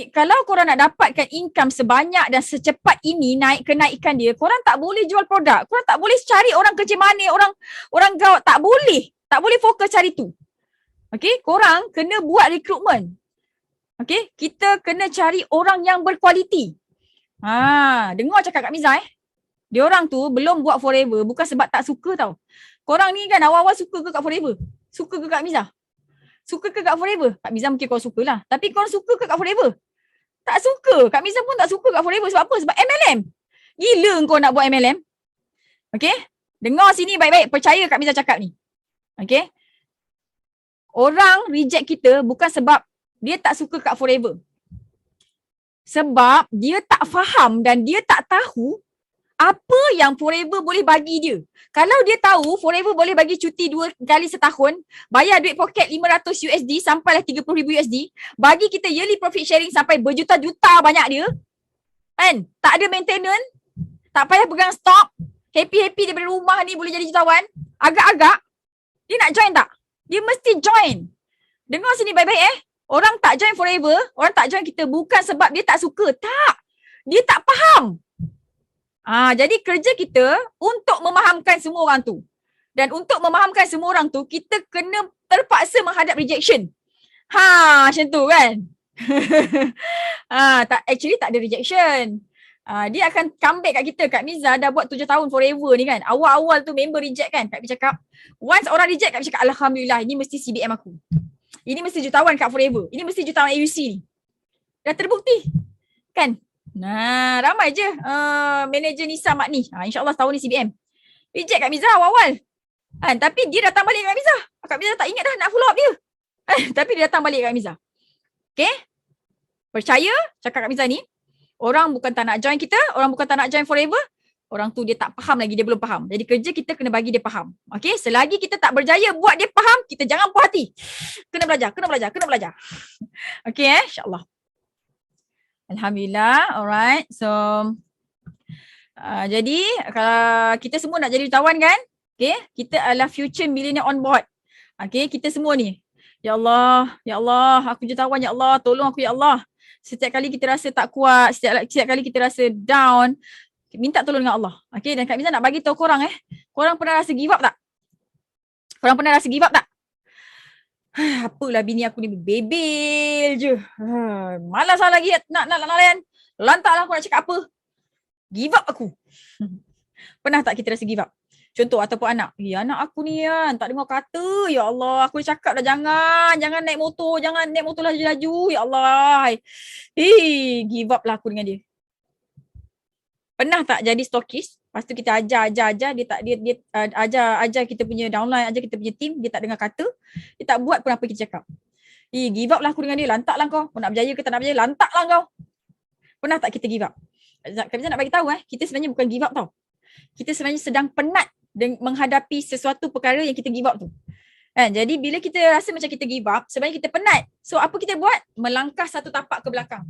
Kalau korang nak dapatkan income sebanyak dan secepat ini, kenaikan dia, korang tak boleh jual produk. Korang tak boleh cari orang kecil manis, orang gawat. Tak boleh. Tak boleh fokus cari tu. Okay, korang kena buat rekrutmen. Okay, kita kena cari orang yang berkualiti. Dengar cakap Kak Miza Diorang tu belum buat Forever bukan sebab tak suka tau. Korang ni kan awal-awal suka ke Kak Forever? Suka ke Kak Miza? Suka ke Kak Forever? Kak Miza mungkin korang suka lah. Tapi korang suka ke Kak Forever? Tak suka. Kak Miza pun tak suka Kak Forever. Sebab apa? Sebab MLM. Gila kau nak buat MLM. Okay? Dengar sini baik-baik. Percaya Kak Miza cakap ni. Okay? Orang reject kita bukan sebab dia tak suka Kak Forever. Sebab dia tak faham dan dia tak tahu apa yang Forever boleh bagi dia. Kalau dia tahu Forever boleh bagi cuti 2 kali setahun, bayar duit poket $500 sampailah $30,000, bagi kita yearly profit sharing sampai berjuta-juta banyak dia. Kan? Tak ada maintenance, tak payah pegang stok, happy-happy daripada rumah ni boleh jadi jutawan. Agak-agak, dia nak join tak? Dia mesti join. Dengar sini baik-baik Orang tak join Forever, orang tak join kita bukan sebab dia tak suka. Tak. Dia tak faham. Jadi kerja kita untuk memahamkan semua orang tu. Dan untuk memahamkan semua orang tu, kita kena terpaksa menghadap rejection. Macam tu kan? Actually tak ada rejection. Dia akan comeback kat kita. Kak Miza dah buat 7 tahun Forever ni kan. Awal-awal tu member reject kan. Kak Miza cakap, once orang reject, Kak Miza cakap, Alhamdulillah, ini mesti CBM aku. Ini mesti jutawan kat Forever. Ini mesti jutawan AUC ni. Dah terbukti. Kan? Ramai je manager Nisa Mak ni. InsyaAllah tahun ni CBM. Reject Kak Miza awal-awal. Tapi dia datang balik Kak Miza. Kak Miza tak ingat dah nak follow up dia. Tapi dia datang balik Kak Miza. Okay? Percaya cakap Kak Miza ni. Orang bukan tak nak join kita. Orang bukan tak nak join Forever. Orang tu dia tak faham lagi. Dia belum faham. Jadi kerja kita kena bagi dia faham. Okay? Selagi kita tak berjaya buat dia faham, kita jangan puas hati. Kena belajar. Okay InsyaAllah. Alhamdulillah. Alright. So, jadi kalau kita semua nak jadi jutawan kan? Okay. Kita adalah future millionaire on board. Okay. Kita semua ni. Ya Allah, aku jutawan. Ya Allah, tolong aku ya Allah. Setiap kali kita rasa tak kuat, setiap kali kita rasa down, minta tolong dengan Allah. Okay. Dan Kak Miza nak bagi tahu korang korang pernah rasa give up tak? Apalah bini aku ni bebel je. Malas lah lagi nak layan. Lantaklah aku nak cakap apa. Give up aku. Pernah tak kita rasa give up? Contoh ataupun anak. Anak aku ni kan tak dengar kata. Ya Allah, aku dah cakap dah jangan naik motor. Jangan naik motor laju-laju. Ya Allah. Give up lah aku dengan dia. Pernah tak jadi stokis? Lepas tu kita ajar dia ajar kita punya downline, ajar kita punya team, dia tak dengar kata, dia tak buat pun apa kita cakap. Give up lah aku dengan dia. Lantak lah kau. Kau nak berjaya ke tak nak berjaya, lantak lah kau. Pernah tak kita give up? Kak Miza nak bagi tahu kita sebenarnya bukan give up tau. Kita sebenarnya sedang penat menghadapi sesuatu perkara yang kita give up tu. Jadi bila kita rasa macam kita give up, sebenarnya kita penat. So apa kita buat? Melangkah satu tapak ke belakang.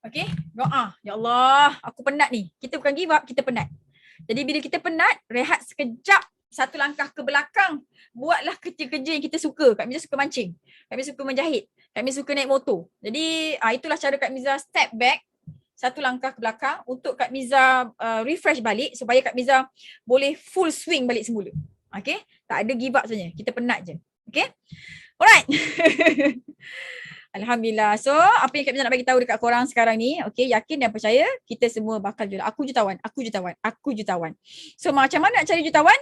Okay? Doa. Ya Allah, aku penat ni. Kita bukan give up, kita penat. Jadi bila kita penat, rehat sekejap, satu langkah ke belakang. Buatlah kerja-kerja yang kita suka. Kak Miza suka mancing. Kak Miza suka menjahit. Kak Miza suka naik motor. Jadi itulah cara Kak Miza step back, satu langkah ke belakang untuk Kak Miza refresh balik supaya Kak Miza boleh full swing balik semula. Okay? Tak ada give up sebenarnya. Kita penat je. Okay? Alright. Alhamdulillah. So, apa yang Kak Miza nak bagi tahu dekat korang sekarang ni, okay, yakin dan percaya kita semua bakal jual. Aku jutawan, aku jutawan, aku jutawan. So, macam mana nak cari jutawan?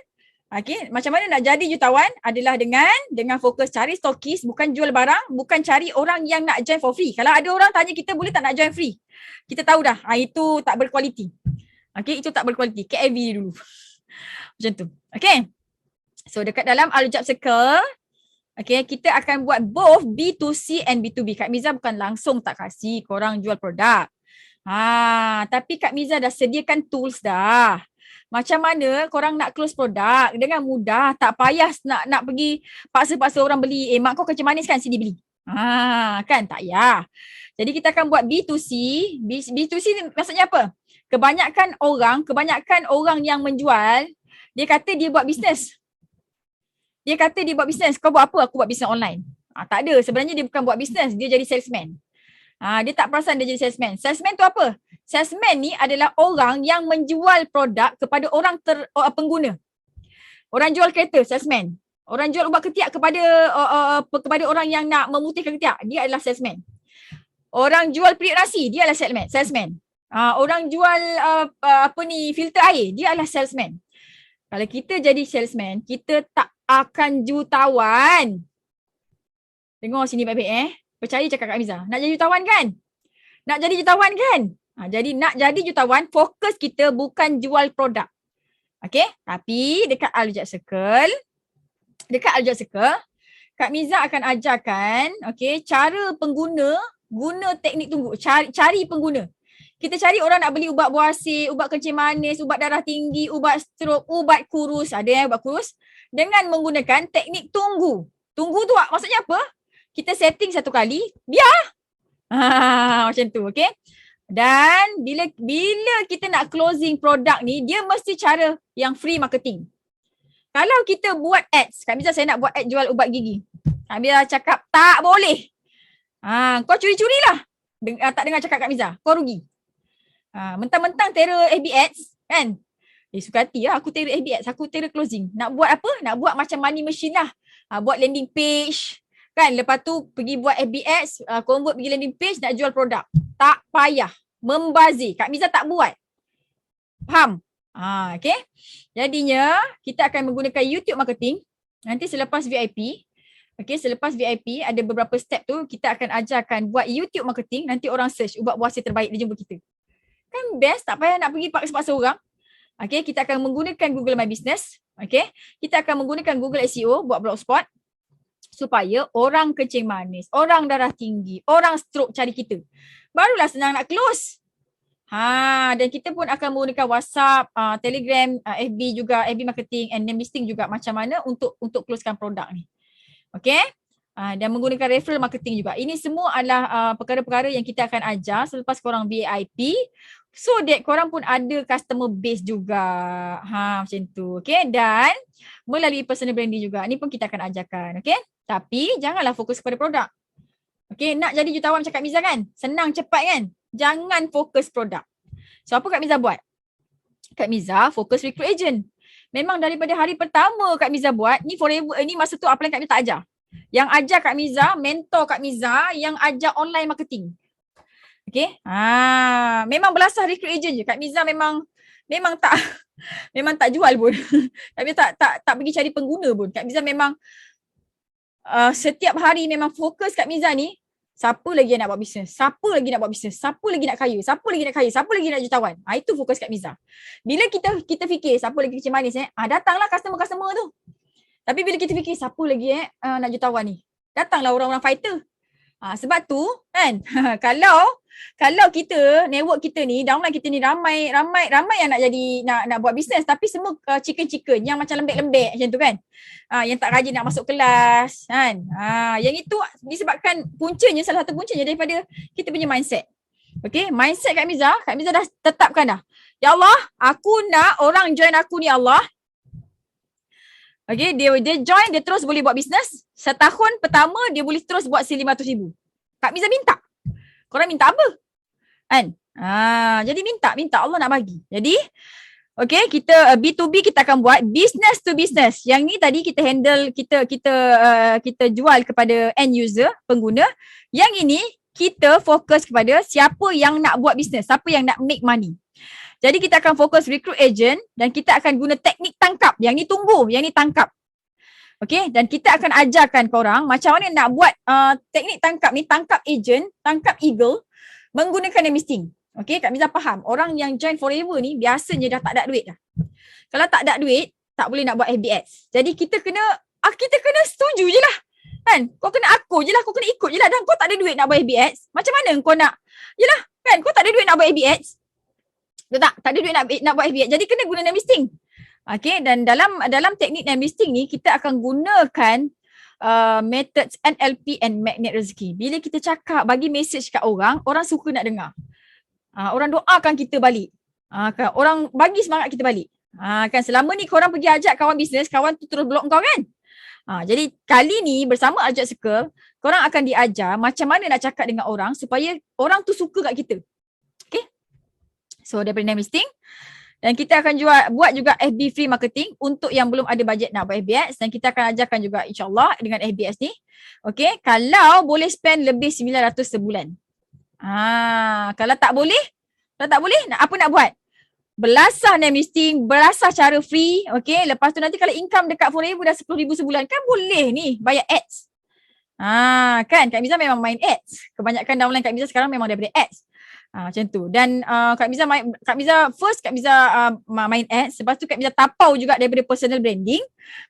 Okay, macam mana nak jadi jutawan adalah dengan fokus cari stokis, bukan jual barang, bukan cari orang yang nak join for free. Kalau ada orang tanya kita boleh tak nak join free, kita tahu dah itu tak berkualiti. Okay, itu tak berkualiti. KFV dulu. Macam tu. Okay. So dekat dalam Al-Hijab Circle, okay, kita akan buat both B2C and B2B. Kak Miza bukan langsung tak kasih korang jual produk. Tapi Kak Miza dah sediakan tools dah. Macam mana korang nak close produk dengan mudah, tak payah nak pergi paksa-paksa orang beli. Mak kau kecil manis kan, sini beli. Kan tak payah. Jadi kita akan buat B2C. B2C ni maksudnya apa? Kebanyakan orang yang menjual, dia kata dia buat bisnes. Kau buat apa? Aku buat bisnes online. Tak ada. Sebenarnya dia bukan buat bisnes, dia jadi salesman. Dia tak perasan dia jadi salesman. Salesman tu apa? Salesman ni adalah orang yang menjual produk kepada orang pengguna. Orang jual kereta, salesman. Orang jual ubat ketiak kepada orang yang nak memutihkan ketiak, dia adalah salesman. Orang jual periuk nasi, dia adalah salesman. Orang jual filter air, dia adalah salesman. Kalau kita jadi salesman, kita tak akan jutawan. Dengar sini baik-baik Percaya cakap Kak Miza. Nak jadi jutawan kan? Jadi nak jadi jutawan, fokus kita bukan jual produk. Okay? Tapi dekat Al-Hijab Circle, Kak Miza akan ajarkan cara pengguna guna teknik tunggu. Cari pengguna. Kita cari orang nak beli ubat buasir, ubat kencing manis, ubat darah tinggi, ubat strok, ubat kurus. Ada yang ubat kurus. Dengan menggunakan teknik tunggu. Tunggu tu maksudnya apa? Kita setting satu kali, biar. Macam tu, okay? Dan bila kita nak closing produk ni, dia mesti cara yang free marketing. Kalau kita buat ads, Kak Miza saya nak buat ad jual ubat gigi. Kak Miza cakap tak boleh. Kau curi-curilah. Tak dengar cakap Kak Miza, kau rugi. Mentang-mentang terror FB ads kan? Suka hati lah aku terror FB ads, aku terror closing. Nak buat apa? Nak buat macam money machine lah. Buat landing page. Kan, lepas tu pergi buat FB ads, convert pergi landing page, nak jual produk. Tak payah. Membazir. Kak Miza tak buat. Faham? Okay. Jadinya, kita akan menggunakan YouTube marketing. Nanti selepas VIP, selepas VIP, ada beberapa step tu, kita akan ajarkan buat YouTube marketing. Nanti orang search ubat buasir terbaik, dia jumpa kita. Kan best, tak payah nak pergi paksa-paksa orang. Kita akan menggunakan Google My Business. Kita akan menggunakan Google SEO, buat blogspot. Supaya orang kencing manis, orang darah tinggi, orang stroke cari kita. Barulah senang nak close. Dan kita pun akan menggunakan WhatsApp, Telegram, FB juga, FB marketing and name listing juga macam mana untuk closekan produk ni. Okay? Dan menggunakan referral marketing juga. Ini semua adalah perkara-perkara yang kita akan ajar selepas korang VIP. So that korang pun ada customer base juga. Macam tu. Okay? Dan melalui personal branding juga. Ni pun kita akan ajarkan. Okay? Tapi janganlah fokus kepada produk. Okay, nak jadi jutawan macam Kak Miza kan? Senang, cepat kan? Jangan fokus produk. So apa Kak Miza buat? Kak Miza fokus recruit agent. Memang daripada hari pertama Kak Miza buat, ni forever, ni masa tu apa yang Kak Miza tak ajar. Yang ajar Kak Miza, mentor Kak Miza yang ajar online marketing. Okay? Memang belasah recruit agent je. Kak Miza memang tak jual pun. Kak Miza tak pergi cari pengguna pun. Kak Miza memang setiap hari memang fokus Kak Miza ni, siapa lagi yang nak buat bisnes? Siapa lagi nak buat bisnes? Siapa lagi nak kaya? Siapa lagi nak kaya? Siapa lagi nak jutawan? Itu fokus Kak Miza. Bila kita fikir siapa lagi kecil manis datanglah customer tu. Tapi bila kita fikir siapa lagi nak jutawan ni? Datanglah orang-orang fighter. Sebab tu kan kalau kita network kita ni, downline kita ni ramai yang nak jadi nak buat bisnes, tapi semua chicken yang macam lembek-lembek macam tu kan. Yang tak rajin nak masuk kelas kan. Yang itu disebabkan salah satu puncanya daripada kita punya mindset. Okay, mindset Kak Miza dah tetapkan dah. Ya Allah, aku nak orang join aku ni Allah. Okay, dia join, dia terus boleh buat bisnes. Setahun pertama dia boleh terus buat RM500,000. Kak Miza minta. Korang minta apa? Kan? Jadi minta Allah nak bagi. Jadi okay, kita B2B kita akan buat business to business. Yang ni tadi kita handle, kita jual kepada end user, pengguna. Yang ini kita fokus kepada siapa yang nak buat bisnes, siapa yang nak make money. Jadi kita akan fokus recruit agent dan kita akan guna teknik tangkap. Yang ni tunggu, yang ni tangkap. Okay, dan kita akan ajarkan korang macam mana nak buat teknik tangkap ni, tangkap agent, tangkap eagle menggunakan name-listing. Okay, Kak Miza faham. Orang yang join forever ni biasanya dah tak ada duit dah. Kalau tak ada duit, tak boleh nak buat FBX. Jadi kita kena setuju je lah. Kan? Kau kena aku je lah, kau kena ikut je lah. Dan kau tak ada duit nak buat FBX. Macam mana kau nak, yelah kan, kau tak ada duit nak buat FBX. Tak ada duit nak buat FBX. Jadi kena guna name listing. Okay, dan dalam teknik name listing ni kita akan gunakan methods NLP and magnet rezeki. Bila kita cakap bagi message kat orang suka nak dengar. Orang doakan kita balik. Kan? Orang bagi semangat kita balik. Kan selama ni korang pergi ajak kawan bisnes, kawan tu terus block kau kan? Jadi kali ni bersama Ajak Circle, korang akan diajar macam mana nak cakap dengan orang supaya orang tu suka kat kita. Okay? So daripada name listing, dan kita akan buat juga FB free marketing untuk yang belum ada bajet nak buat FBX, dan kita akan ajarkan juga insyaAllah dengan FBX ni. Okay, kalau boleh spend lebih 900 sebulan. Kalau tak boleh, apa nak buat? Belasah name listing, belasah cara free. Okay, lepas tu nanti kalau income dekat Forever dah 10,000 sebulan, kan boleh ni bayar ads. Kan Kak Miza memang main ads. Kebanyakan downline Kak Miza sekarang memang daripada ads. Macam tu. Dan Kak Miza main ads. Lepas tu Kak Miza tapau juga daripada personal branding.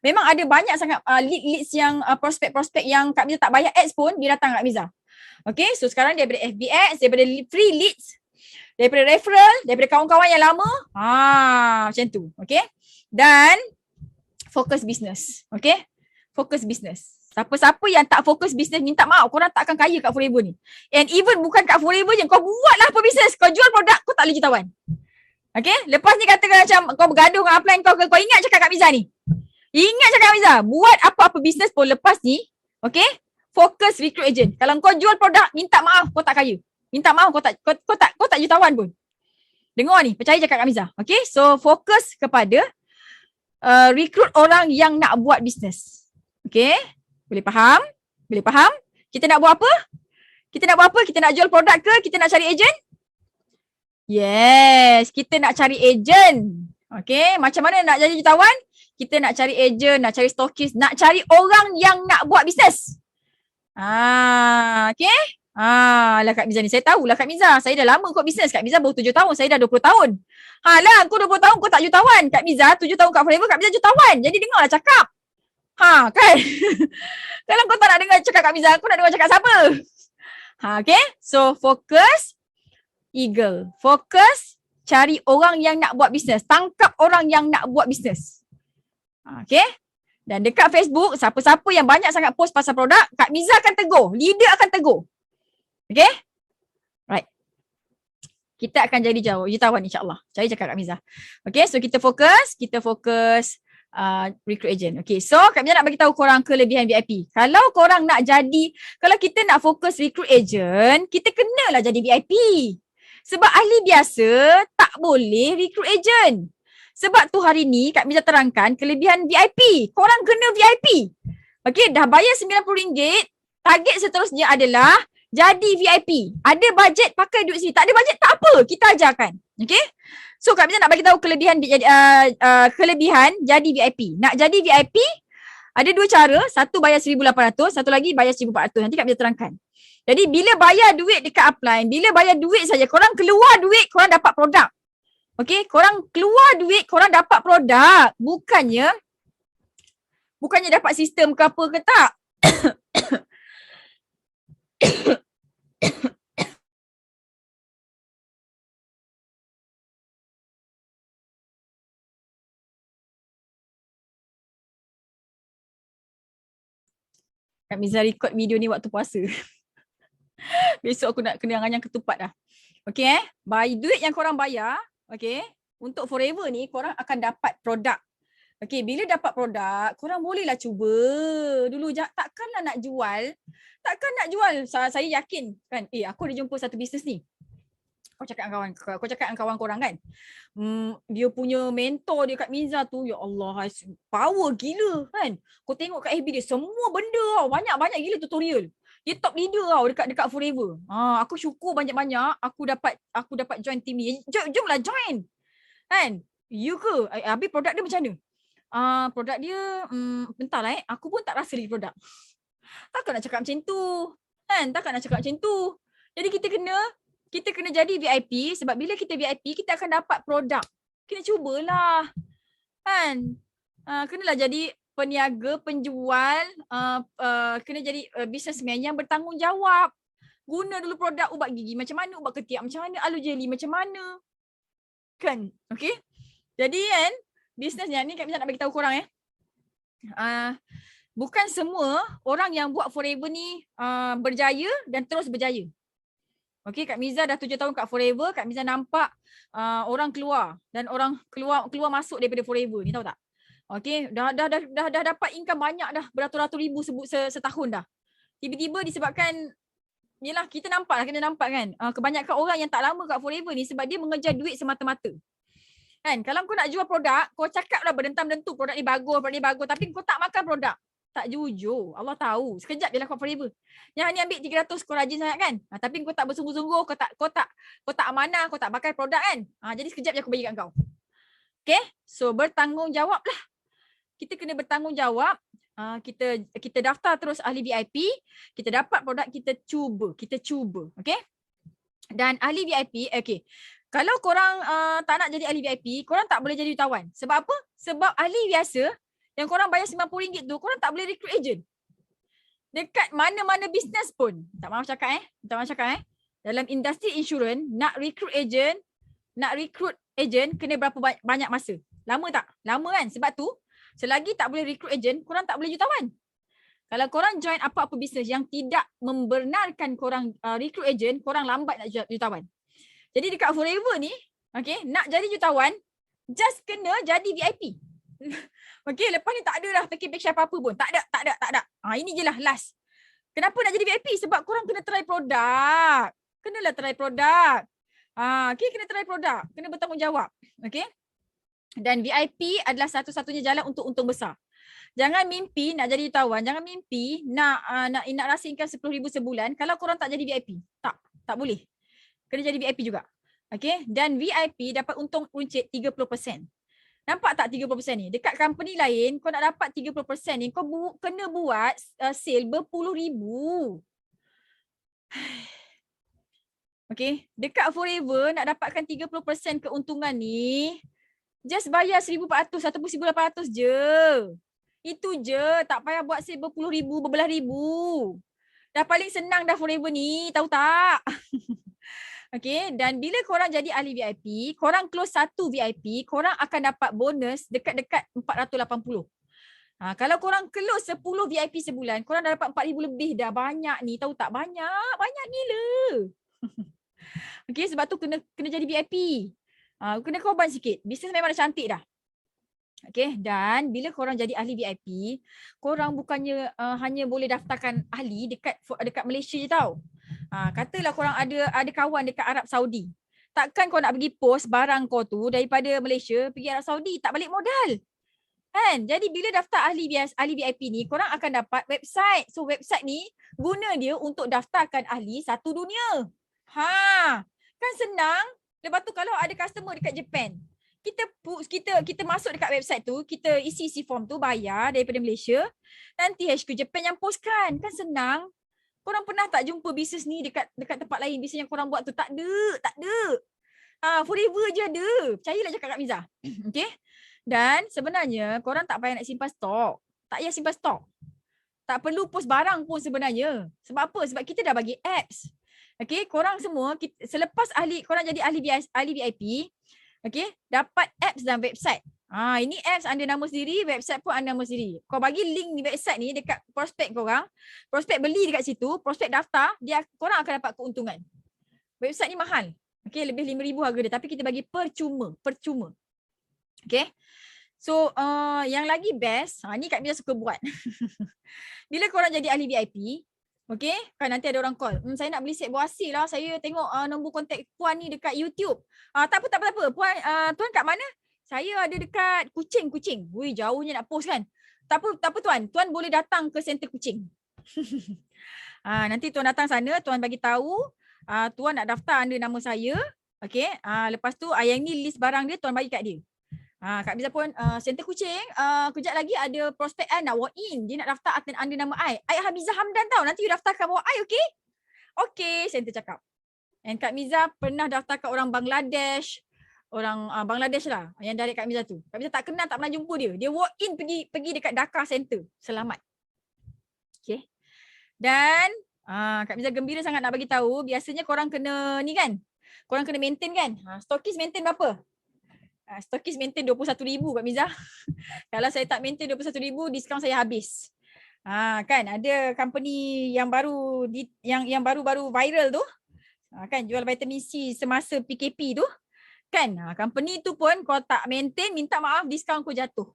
Memang ada banyak sangat leads yang prospek-prospek yang Kak Miza tak bayar ads pun dia datang Kak Miza. Okay, so sekarang daripada FBX, daripada free leads, daripada referral, daripada kawan-kawan yang lama. Macam tu. Okay. Dan fokus business. Okay. Fokus business. Siapa-siapa yang tak fokus bisnes, minta maaf, korang tak akan kaya kat Forever ni. And even bukan kat Forever je, kau buatlah apa bisnes, kau jual produk, kau tak boleh jutawan. Okay, lepas ni katakan macam kau bergaduh dengan upline kau ingat cakap Kak Miza ni. Ingat cakap Kak Miza, buat apa-apa bisnes pun lepas ni, okay, fokus recruit agent. Kalau kau jual produk, minta maaf, kau tak kaya. Minta maaf, kau tak jutawan pun. Dengar ni, percaya cakap Kak Miza. Okay, so fokus kepada recruit orang yang nak buat bisnes. Okay. Boleh faham? Kita nak buat apa? Kita nak jual produk ke? Kita nak cari ejen? Yes, kita nak cari ejen. Okay, macam mana nak jadi jutawan? Kita nak cari ejen, nak cari stokis, nak cari orang yang nak buat bisnes. Okay. Lah Kak Miza ni, saya tahulah Kak Miza. Saya dah lama kot bisnes. Kak Miza baru 7 tahun, saya dah 20 tahun. Lah, aku 20 tahun kau tak jutawan. Kak Miza 7 tahun kat Forever, Kak Miza jutawan. Jadi dengarlah cakap. Kan? Kalau kau tak nak dengar cakap Kak Miza, aku nak dengar cakap siapa? Okay. So, fokus eagle. Fokus cari orang yang nak buat bisnes. Tangkap orang yang nak buat bisnes. Okay. Dan dekat Facebook, siapa-siapa yang banyak sangat post pasal produk, Kak Miza akan tegur. Leader akan tegur. Okay. Right. Kita akan jadi jutawan insyaAllah. Cari cakap Kak Miza. Okay. So, kita fokus recruit agent. Okay, so Kak Miza nak bagi tahu korang kelebihan VIP. Kalau korang nak jadi, kalau kita nak fokus recruit agent, kita kenalah jadi VIP. Sebab ahli biasa tak boleh recruit agent. Sebab tu hari ni Kak Miza terangkan kelebihan VIP. Korang kena VIP. Okay, dah bayar RM90. Target seterusnya adalah jadi VIP. Ada bajet, pakai duit sini. Tak ada bajet, tak apa. Kita ajarkan. Okay. So Kak Miza nak bagi tahu kelebihan jadi VIP. Nak jadi VIP ada dua cara. Satu bayar RM1,800, satu lagi bayar RM1,400. Nanti Kak Miza terangkan. Jadi bila bayar duit dekat upline, bila bayar duit saja, korang keluar duit, korang dapat produk. Okay, korang keluar duit, korang dapat produk. Bukannya dapat sistem ke apa ke tak. Kak Miza record video ni waktu puasa. Besok aku nak kena angan yang ketupat dah. Okay duit yang korang bayar, okay, untuk Forever ni korang akan dapat produk. Okay, bila dapat produk, korang bolehlah cuba dulu. Takkanlah nak jual. Takkan nak jual. Saya yakin kan, aku ada jumpa satu bisnes ni. Kau cakap dengan kawan korang kan. Dia punya mentor dia Kak Miza tu, ya Allah, power gila kan. Kau tengok kat FB dia, semua benda tau. Banyak-banyak gila tutorial. Dia top leader tau dekat Forever. Aku syukur banyak-banyak aku dapat join team ni. Jomlah join. Kan? You ke? Habis produk dia macam mana? Produk dia, bentarlah aku pun tak rasa lagi produk. Takkan nak cakap macam tu. Kan? Takkan nak cakap macam tu. Jadi kita kena jadi VIP, sebab bila kita VIP, kita akan dapat produk. Kena cubalah. Kan? Kenalah jadi peniaga, penjual, kena jadi businessman yang bertanggungjawab. Guna dulu produk ubat gigi macam mana, ubat ketiak macam mana, aloe jelly macam mana. Kan? Okay? Jadi kan, bisnes ni Kak Miza nak bagi tahu korang bukan semua orang yang buat Forever ni berjaya dan terus berjaya. Okey, Kak Miza dah 7 tahun kat Forever, Kak Miza nampak orang keluar dan orang keluar masuk daripada Forever ni, tahu tak? Okey, dah dapat income banyak dah, beratus-ratus ribu setahun dah. Tiba-tiba disebabkan yalah, kita kena nampak kan, kebanyakan orang yang tak lama kat Forever ni sebab dia mengejar duit semata-mata. Kan, kalau kau nak jual produk, kau cakaplah berdentam-dentu produk ni bagus, tapi kau tak makan produk. Tak jujur. Allah tahu. Sekejap je lah kau Forever. Yang ni ambil 300 kau rajin sangat kan. Tapi kau tak bersungguh-sungguh, kau tak amanah, kau tak pakai produk kan. Jadi sekejap je aku bagi kat kau. Okay? So bertanggungjawab lah. Kita kena bertanggungjawab. Kita daftar terus ahli VIP. Kita dapat produk, kita cuba. Okay? Dan ahli VIP, okay. Kalau korang tak nak jadi ahli VIP, korang tak boleh jadi jutawan. Sebab apa? Sebab ahli biasa yang korang bayar RM90 tu, korang tak boleh recruit agent. Dekat mana-mana bisnes pun. Tak maaf cakap Dalam industri insurans, nak recruit agent kena berapa banyak masa? Lama tak? Lama kan? Sebab tu, selagi tak boleh recruit agent, korang tak boleh jutawan. Kalau korang join apa-apa bisnes yang tidak membenarkan korang recruit agent, korang lambat nak jutawan. Jadi dekat Forever ni, okay, nak jadi jutawan, just kena jadi VIP. Okay, lepas ni tak ada dah package apa-apa pun. Tak ada. Ini je lah last. Kenapa nak jadi VIP? Sebab korang kena try produk. Kenalah try produk. Okay, kena try produk. Kena bertanggungjawab. Okay. Dan VIP adalah satu-satunya jalan untuk untung besar. Jangan mimpi nak jadi jutawan. Jangan mimpi nak rasa income RM10,000 sebulan kalau korang tak jadi VIP. Tak boleh. Kena jadi VIP juga. Okay. Dan VIP dapat untung runcit 30%. Nampak tak 30% ni? Dekat company lain, kau nak dapat 30% ni, kau kena buat sale berpuluh ribu. Okay. Dekat Forever, nak dapatkan 30% keuntungan ni, just bayar 1,400 ataupun 1,800 je. Itu je. Tak payah buat sale berpuluh ribu, berbelas ribu. Dah paling senang dah Forever ni, tahu tak? Okay, dan bila korang jadi ahli VIP, korang close satu VIP, korang akan dapat bonus dekat-dekat 480. Kalau korang close 10 VIP sebulan, korang dah dapat 4,000 lebih dah. Banyak ni, tahu tak? Banyak gila. Okay, sebab tu kena jadi VIP. Kena korban sikit. Bisnes memang dah cantik dah. Okay, dan bila korang jadi ahli VIP, korang bukannya hanya boleh daftarkan ahli dekat Malaysia je tau. Katalah korang ada kawan dekat Arab Saudi. Takkan kau nak pergi post barang kau tu daripada Malaysia pergi Arab Saudi, tak balik modal. Kan? Jadi bila daftar ahli VIP ni, korang akan dapat website. So website ni guna dia untuk daftarkan ahli satu dunia. Kan senang. Lepas tu kalau ada customer dekat Japan, kita masuk dekat website tu, kita isi form tu, bayar daripada Malaysia, nanti HQ Japan yang postkan. Kan senang. Korang pernah tak jumpa bisnes ni dekat tempat lain? Bisnes yang korang buat tu tak ada. Forever je ada. Percayalah cakap Kak Miza. Okay. Dan sebenarnya korang tak payah nak simpan stok. Tak payah simpan stok. Tak perlu post barang pun sebenarnya. Sebab apa? Sebab kita dah bagi apps. Okay, korang semua, selepas korang jadi ahli VIP, okay, dapat apps dan website. Ini apps under nama sendiri, website pun under nama sendiri. Kau bagi link di website ni dekat prospek korang, prospek beli dekat situ, prospek daftar, korang akan dapat keuntungan. Website ni mahal. Okay, lebih RM5,000 harga dia. Tapi kita bagi percuma. Okay. So, yang lagi best, ni Kak Mia suka buat. Bila korang jadi ahli VIP, okay, kan nanti ada orang call. Saya nak beli set buah hasil lah. Saya tengok nombor kontak Puan ni dekat YouTube. Tak apa. Puan, Tuan kat mana? Saya ada dekat Kuching. Wui, jauhnya nak post kan. Tak apa Tuan. Tuan boleh datang ke center Kuching. Nanti Tuan datang sana, Tuan bagi tahu. Tuan nak daftar under nama saya. Okay. Lepas tu yang ni list barang dia, Tuan bagi kat dia. Kak Miza pun center Kuching, kejap lagi ada prospek nak walk in. Dia nak daftar under nama I Hamiza Hamdan tau. Nanti you daftarkan bawah I, okay? Okay, center cakap. And Kak Miza pernah daftarkan orang Bangladesh. Orang Bangladesh lah yang dari Kak Miza tu. Kak Miza tak kenal, tak pernah jumpa dia. Dia walk in pergi dekat Dhaka Center. Selamat. Okay. Dan Kak Miza gembira sangat nak bagi tahu, biasanya korang kena ni kan. Korang kena maintain kan. Stokis maintain berapa? Stokis maintain RM21,000 Kak Miza. Kalau saya tak maintain RM21,000, diskaun saya habis. Kan ada company yang baru yang baru-baru viral tu. Kan jual vitamin C semasa PKP tu. Kan company tu pun kau tak maintain, minta maaf, diskaun kau jatuh.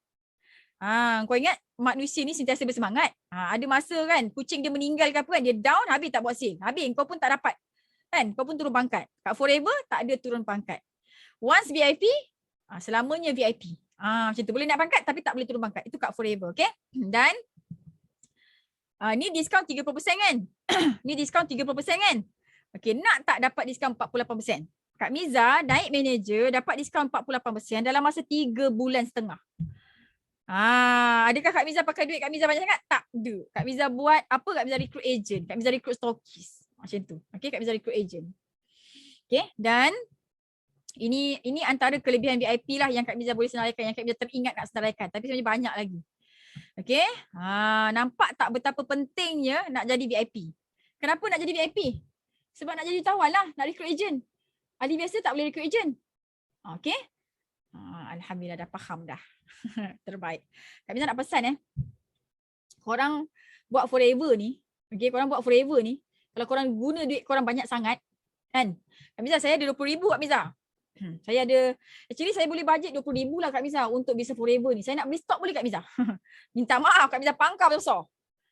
Kau ingat manusia ni sentiasa bersemangat. Ada masa kan kucing dia meninggal ke apa kan, dia down, habis tak buat sale. Habis kau pun tak dapat. Kan kau pun turun pangkat. Kat Forever tak ada turun pangkat. Once VIP, selamanya VIP. Macam tu. Boleh naik pangkat tapi tak boleh turun pangkat. Itu kat Forever. Okay. Dan ni diskaun 30% kan. Ni diskaun 30% kan. Okay. Nak tak dapat diskaun 48%. Kak Miza naik manager dapat diskaun 48% dalam masa 3 bulan setengah. Adakah Kak Miza pakai duit Kak Miza banyak sangat? Tak ada. Kak Miza buat apa? Kak Miza recruit agent. Kak Miza recruit stokis. Macam tu. Okay. Kak Miza recruit agent. Okay. Dan ini antara kelebihan VIP lah yang Kak Miza boleh senaraikan, yang Kak Miza teringat nak senaraikan. Tapi sebenarnya banyak lagi. Okay. Nampak tak betapa pentingnya nak jadi VIP? Kenapa nak jadi VIP? Sebab nak jadi tawan lah, nak recruit agent. Ahli biasa tak boleh recruit agent. Okay. Alhamdulillah dah faham dah. Terbaik. Kak Miza nak pesan korang buat Forever ni. Okay, korang buat Forever ni. Kalau korang guna duit korang banyak sangat. Kan? Kak Miza saya ada RM20,000 Kak Miza. Saya ada, actually saya boleh bajet RM20,000 lah Kak Miza untuk bisa Forever ni. Saya nak beli stok boleh Kak Miza? Minta maaf Kak Miza, pangkal besar.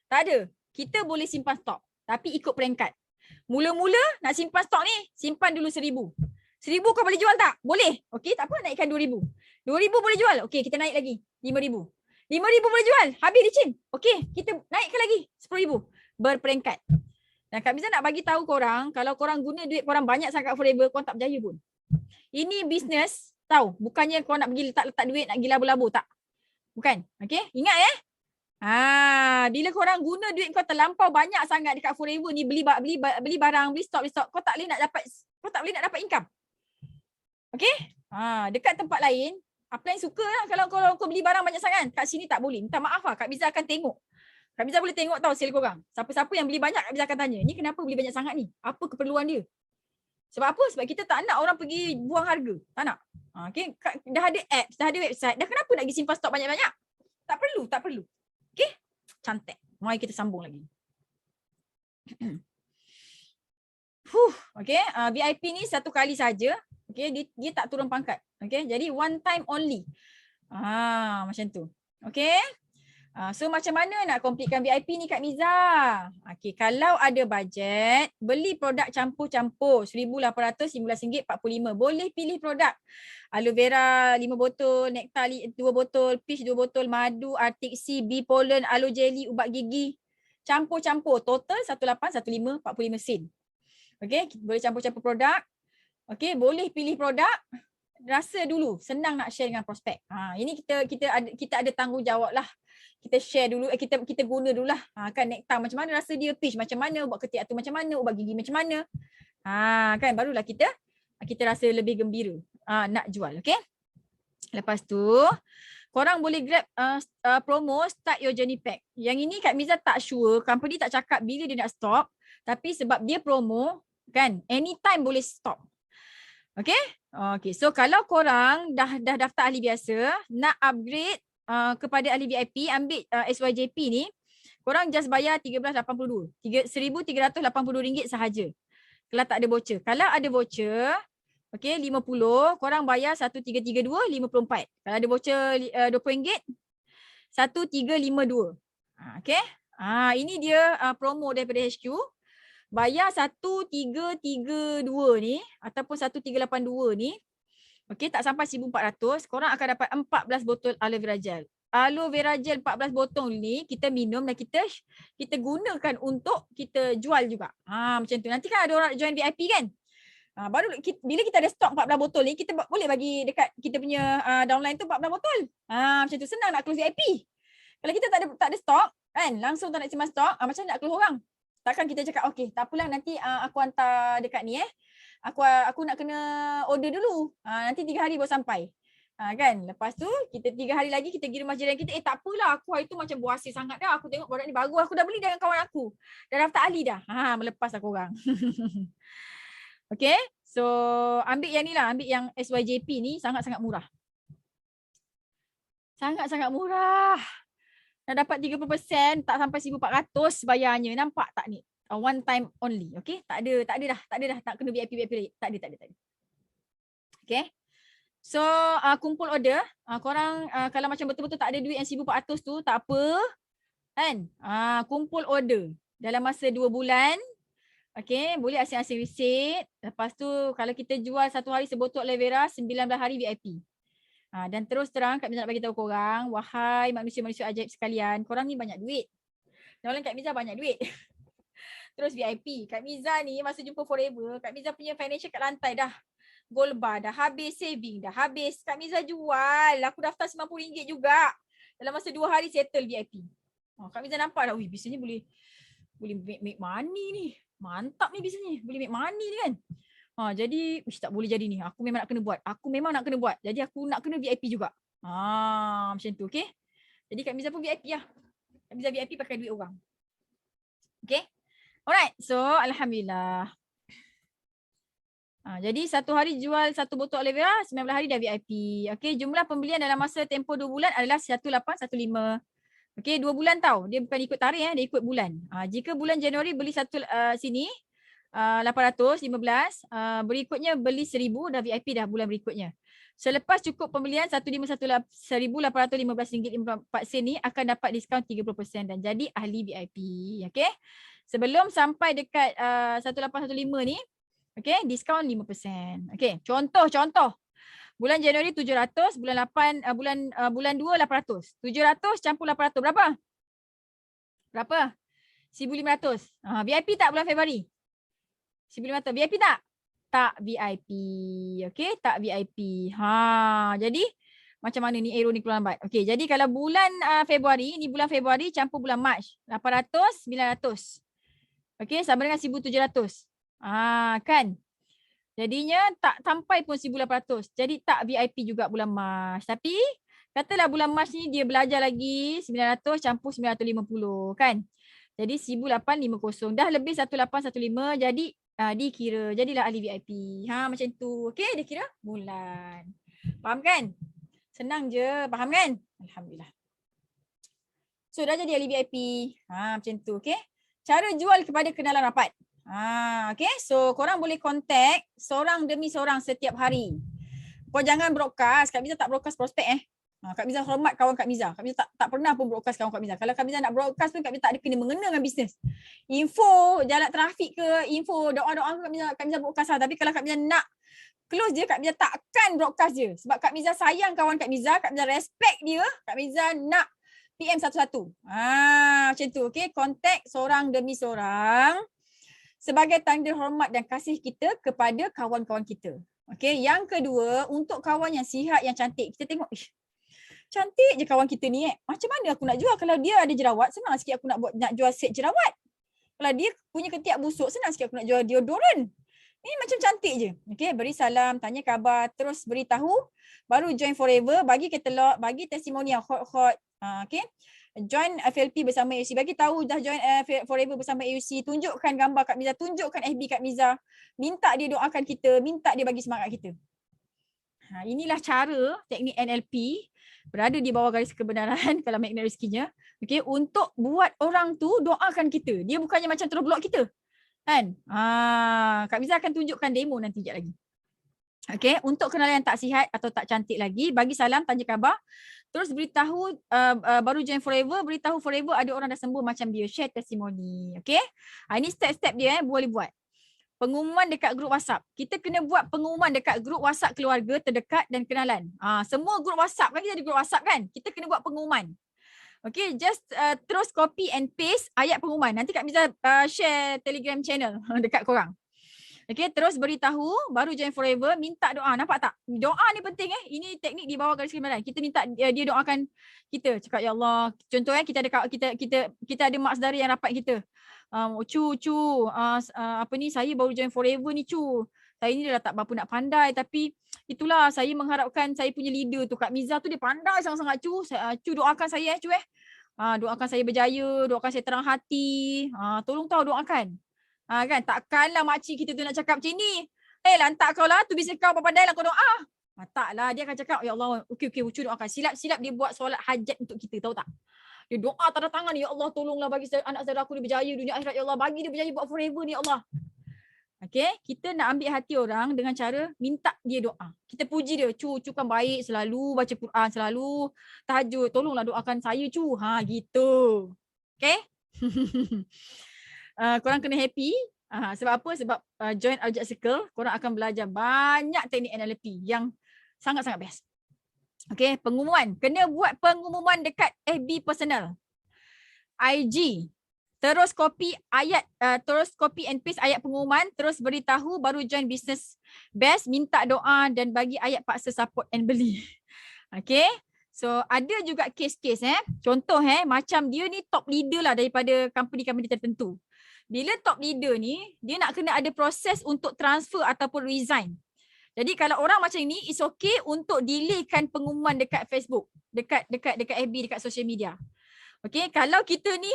Tak ada. Kita boleh simpan stok. Tapi ikut peringkat. Mula-mula nak simpan stok ni, simpan dulu RM1,000. RM1,000 kau boleh jual tak? Boleh. Okey, tak apa, naikkan RM2,000. RM2,000 boleh jual. Okey, kita naik lagi. RM5,000. RM5,000 boleh jual. Habis licin. Okey, kita naikkan lagi RM10,000. Berperingkat. Dan Kak Miza nak bagi tahu korang, kalau korang guna duit korang banyak sangat Forever, korang tak berjaya pun. Ini bisnes, tahu. Bukannya kau nak pergi letak duit, nak pergi labu-labu, tak. Bukan. Okey, ingat bila korang guna duit kau terlampau banyak sangat dekat Forever ni, beli barang, beli stok, kau tak boleh nak dapat income. Okey? Dekat tempat lain, apa yang suka lah kalau kau beli barang banyak sangat. Kat sini tak boleh. Minta maaf lah, Kak Miza akan tengok. Kak Miza boleh tengok tahu sale korang. Siapa-siapa yang beli banyak, Kak Miza akan tanya, ni kenapa beli banyak sangat ni? Apa keperluan dia? Sebab apa? Sebab kita tak nak orang pergi buang harga. Tak nak. Okay? Dah ada apps, dah ada website. Dah kenapa nak pergi simpan stok banyak-banyak? Tak perlu. Okay? Cantik. Mari kita sambung lagi. Okay? VIP ni satu kali saja. Okay? Dia tak turun pangkat. Okay? Jadi one time only. Macam tu. Okay? So macam mana nak completekan VIP ni Kak Miza? Okay, kalau ada bajet, beli produk campur-campur RM1,800, RM15, RM45. Boleh pilih produk. Aloe vera 5 botol, nektar 2 botol, peach 2 botol, madu, Arctic Sea, bee pollen, aloe jelly, ubat gigi. Campur-campur. Total 1815, 45 sen. Okay, boleh campur-campur produk. Okay, boleh pilih produk. Rasa dulu, senang nak share dengan prospek. Ini kita ada tanggungjawab lah. Kita share dulu, kita guna dulu lah. Kan nektar macam mana rasa dia, peach macam mana, ubat ketiak tu macam mana, ubat gigi macam mana. Kan barulah kita rasa lebih gembira nak jual. Okay. Lepas tu, korang boleh grab promo start your journey pack. Yang ini Kak Miza tak sure, company tak cakap bila dia nak stop. Tapi sebab dia promo, kan, anytime boleh stop. Okay? Okay, so kalau korang dah daftar ahli biasa, nak upgrade kepada ahli VIP, ambil SYJP ni, korang just bayar RM13.82. RM1,382 sahaja. Kalau tak ada voucher. Kalau ada voucher, okay, 50, korang bayar RM1,332.54. Kalau ada voucher RM20, RM1,352. Okay? Ini dia promo daripada HQ. Bayar 1,332 ni ataupun 1,382 ni, okey, tak sampai 1,400, korang akan dapat 14 botol aloe vera gel. Aloe vera gel 14 botol ni kita minum dan kita gunakan untuk kita jual juga. Macam tu. Nanti kan ada orang join VIP kan? Baru bila kita ada stok 14 botol ni, kita boleh bagi dekat kita punya downline tu 14 botol. Macam tu, senang nak close VIP. Kalau kita tak ada stok kan, langsung tak nak simpan stok, macam nak close orang? Takkan kita cakap, okey, tak apalah, nanti aku hantar dekat ni Aku nak kena order dulu. Nanti 3 hari baru sampai. Kan? Lepas tu, kita 3 hari lagi kita pergi rumah jiran kita. Tak apalah, aku hari tu macam buasir sangat dah. Aku tengok produk ni bagus. Aku dah beli dengan kawan aku. Dah daftar ahli dah. Melepas aku orang. Okay? So, ambil yang ni lah. Ambil yang SYJP ni sangat-sangat murah. Sangat-sangat murah. Dah dapat 30%, tak sampai 1,400 bayarnya. Nampak tak ni? One time only. Okay? Tak ada dah. Tak kena VIP. Tak ada. Okay? So, kumpul order. Korang kalau macam betul-betul tak ada duit yang 1,400 tu, tak apa. Kan? Kumpul order. Dalam masa 2 bulan. Okay? Boleh asing-asing receipt. Lepas tu, kalau kita jual 1 hari sebotol aloe vera, 19 hari VIP. Dan terus terang Kak Miza nak bagi tahu korang, wahai manusia-manusia ajaib sekalian, korang ni banyak duit. Dalam Kak Miza banyak duit. Terus VIP. Kak Miza ni masa jumpa Forever, Kak Miza punya financial kat lantai dah. Gold bar dah habis, saving dah habis. Kak Miza jual. Aku daftar RM90 juga. Dalam masa 2 hari settle VIP. Kak Miza nampak dah, bisnesnya boleh make money ni. Mantap ni bisnesnya. Boleh make money ni kan. Jadi tak boleh jadi ni. Aku memang nak kena buat. Jadi aku nak kena VIP juga. Macam tu, okey. Jadi Kak Miza pun VIP lah. Kak Miza VIP pakai duit orang. Okey. Alright. So, alhamdulillah. Jadi 1 hari jual 1 botol aloe vera, 19 hari dah VIP. Okey, jumlah pembelian dalam masa tempoh 2 bulan adalah 1815. Okey, 2 bulan tau. Dia bukan ikut tarikh, dia ikut bulan. Jika bulan Januari beli satu sini 815, berikutnya beli 1,000 dah VIP dah bulan berikutnya. Selepas cukup pembelian RM1,515.54 ni akan dapat diskaun 30% dan jadi ahli VIP. Okey. Sebelum sampai dekat 1815 ni, okey, diskaun 5%. Okey, contoh. Bulan Januari 700, bulan 2 800. 700 campur 800 berapa? 1,500. VIP tak bulan Februari? 1,500. VIP tak? Tak VIP. Okey, tak VIP. Jadi macam mana ni arrow ni keluar lambat. Okey, jadi kalau bulan Februari, ni bulan Februari campur bulan Mac. 800, 900. Okey, sama dengan 1,700. Kan? Jadinya tak sampai pun 1,800. Jadi tak VIP juga bulan Mac. Tapi katalah bulan Mac ni dia belajar lagi 900 campur 950 kan. Jadi 1,850. Dah lebih 1,815 jadi dikira. Jadilah ahli VIP. Macam tu. Okey, dia kira bulan. Faham kan? Senang je. Faham kan? Alhamdulillah. So dah jadi ahli VIP. Macam tu. Okey. Cara jual kepada kenalan rapat. Okay, so korang boleh contact seorang demi seorang setiap hari. Kau jangan broadcast. Kak Miza tak broadcast prospek Kak Miza hormat kawan Kak Miza. Kak Miza tak pernah pun broadcast kawan Kak Miza. Kalau Kak Miza nak broadcast pun Kak Miza tak ada kena-mengena dengan bisnes. Info jalan trafik ke, info doa-doa Kak Miza broadcast lah. Tapi kalau Kak Miza nak close je, Kak Miza takkan broadcast je. Sebab Kak Miza sayang kawan Kak Miza respect dia. Kak Miza nak PM satu-satu. Macam tu. Okay, contact seorang demi seorang sebagai tanda hormat dan kasih kita kepada kawan-kawan kita. Okey, yang kedua, untuk kawan yang sihat, yang cantik, kita tengok, cantik je kawan kita ni Macam mana aku nak jual kalau dia ada jerawat? Senang sikit aku nak jual set jerawat. Kalau dia punya ketiak busuk, senang sikit aku nak jual deodoran. Ni macam cantik je. Okey, beri salam, tanya khabar, terus beritahu, baru join Forever, bagi katalog, bagi testimoni yang hot-hot. Okey. join FLP bersama AUC. Bagi tahu dah join Forever bersama AUC. Tunjukkan gambar Kak Miza, tunjukkan FB Kak Miza. Minta dia doakan kita, minta dia bagi semangat kita. Inilah cara teknik NLP berada di bawah garis kebenaran kalau magnet rezekinya. Okay, untuk buat orang tu doakan kita. Dia bukannya macam terus block kita. Kan? Kak Miza akan tunjukkan demo nanti sekejap lagi. Okay, untuk kenalan yang tak sihat atau tak cantik lagi, bagi salam, tanya khabar. Terus beritahu, baru join Forever, beritahu Forever ada orang dah sembuh macam dia. Share testimoni. Okay. Ini step-step dia boleh buat. Pengumuman dekat grup WhatsApp. Kita kena buat pengumuman dekat grup WhatsApp keluarga terdekat dan kenalan. Semua grup WhatsApp kan, kita ada grup WhatsApp kan? Kita kena buat pengumuman. Okay, just terus copy and paste ayat pengumuman. Nanti Kak Miza share Telegram channel dekat korang. Okay, terus beritahu, baru join Forever, minta doa. Nampak tak? Doa ni penting Ini teknik di bawah garis kebenaran. Kita minta dia doakan kita. Cakap, ya Allah, contoh kita ada mak saudara yang rapat kita. Saya baru join Forever ni cu. Saya ni dah tak berapa nak pandai, tapi itulah saya mengharapkan saya punya leader tu, Kak Miza tu, dia pandai sangat-sangat cu. Cu doakan saya cu doakan saya berjaya, doakan saya terang hati. Tolong tahu doakan. Kan, takkanlah makcik kita tu nak cakap macam ni. Lantak kau lah, tu bisa kau pandai lah kau doa. Taklah, dia akan cakap, ya Allah, okey, Ucu doakan. Silap-silap dia buat solat hajat untuk kita, tahu tak? Dia doa tanda tangan, ya Allah tolonglah bagi anak saudara aku dia berjaya dunia akhirat, ya Allah bagi dia berjaya buat Forever ni, ya Allah. Okay, kita nak ambil hati orang dengan cara minta dia doa. Kita puji dia, cu kan baik, selalu baca Quran, selalu tahajud, tolonglah doakan saya cu. Gitu. Okay. Korang kena happy. Sebab apa? Sebab join Aljat Circle, korang akan belajar banyak teknik NLP yang sangat-sangat best. Okay, pengumuman. Kena buat pengumuman dekat FB personal. IG. Terus copy ayat, terus copy and paste ayat pengumuman, terus beritahu baru join business best, minta doa dan bagi ayat paksa support and beli. Okay. So ada juga kes-kes contoh macam dia ni top leader lah daripada company-company tertentu. Bila top leader ni, dia nak kena ada proses untuk transfer ataupun resign. Jadi kalau orang macam ni, it's okay untuk delaykan pengumuman dekat Facebook, dekat FB, dekat social media. Okay, kalau kita ni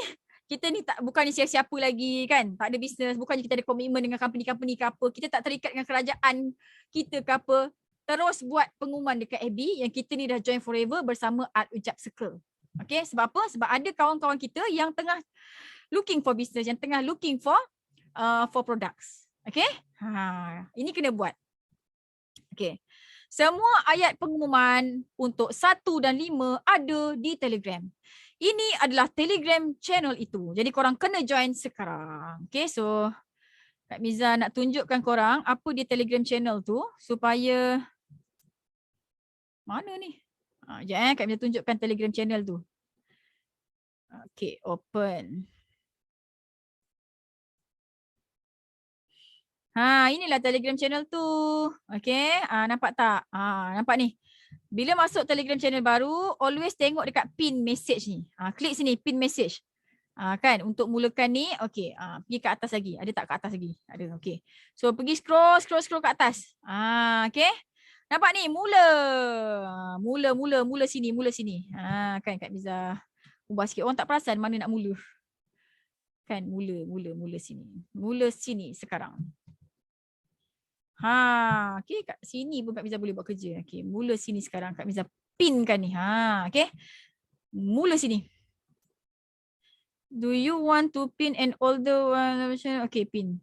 tak, bukannya siapa-siapa lagi kan, tak ada business, bukannya kita ada komitmen dengan company-company ke apa, kita tak terikat dengan kerajaan kita ke apa, terus buat pengumuman dekat FB yang kita ni dah join Forever bersama Aljat Circle. Okay, sebab apa? Sebab ada kawan-kawan kita yang tengah looking for business, yang tengah looking for products. Okay, ini kena buat. Okay, semua ayat pengumuman untuk 1 dan 5 ada di Telegram. Ini adalah Telegram channel itu. Jadi korang kena join sekarang. Okay, so Kak Miza nak tunjukkan korang apa di Telegram channel tu supaya mana ni? Sekejap Kak Miza tunjukkan Telegram channel tu. Okay, open. Inilah Telegram channel tu. Okay, nampak tak? Nampak ni. Bila masuk Telegram channel baru, always tengok dekat pin message ni. Klik sini, pin message. Kan, untuk mulakan ni, okay. Pergi ke atas lagi. Ada tak ke atas lagi? Ada, okay. So, pergi scroll ke atas. Okay. Nampak ni, mula sini. Kan Kak Miza ubah sikit. Orang tak perasan mana nak mula. Kan, mula sini. Mula sini sekarang. Okay, kat sini pun Kak Miza boleh buat kerja. Okay, mula sini sekarang. Kak Miza pinkan ni. Okay, mula sini. Do you want to pin an older one? Okay, pin.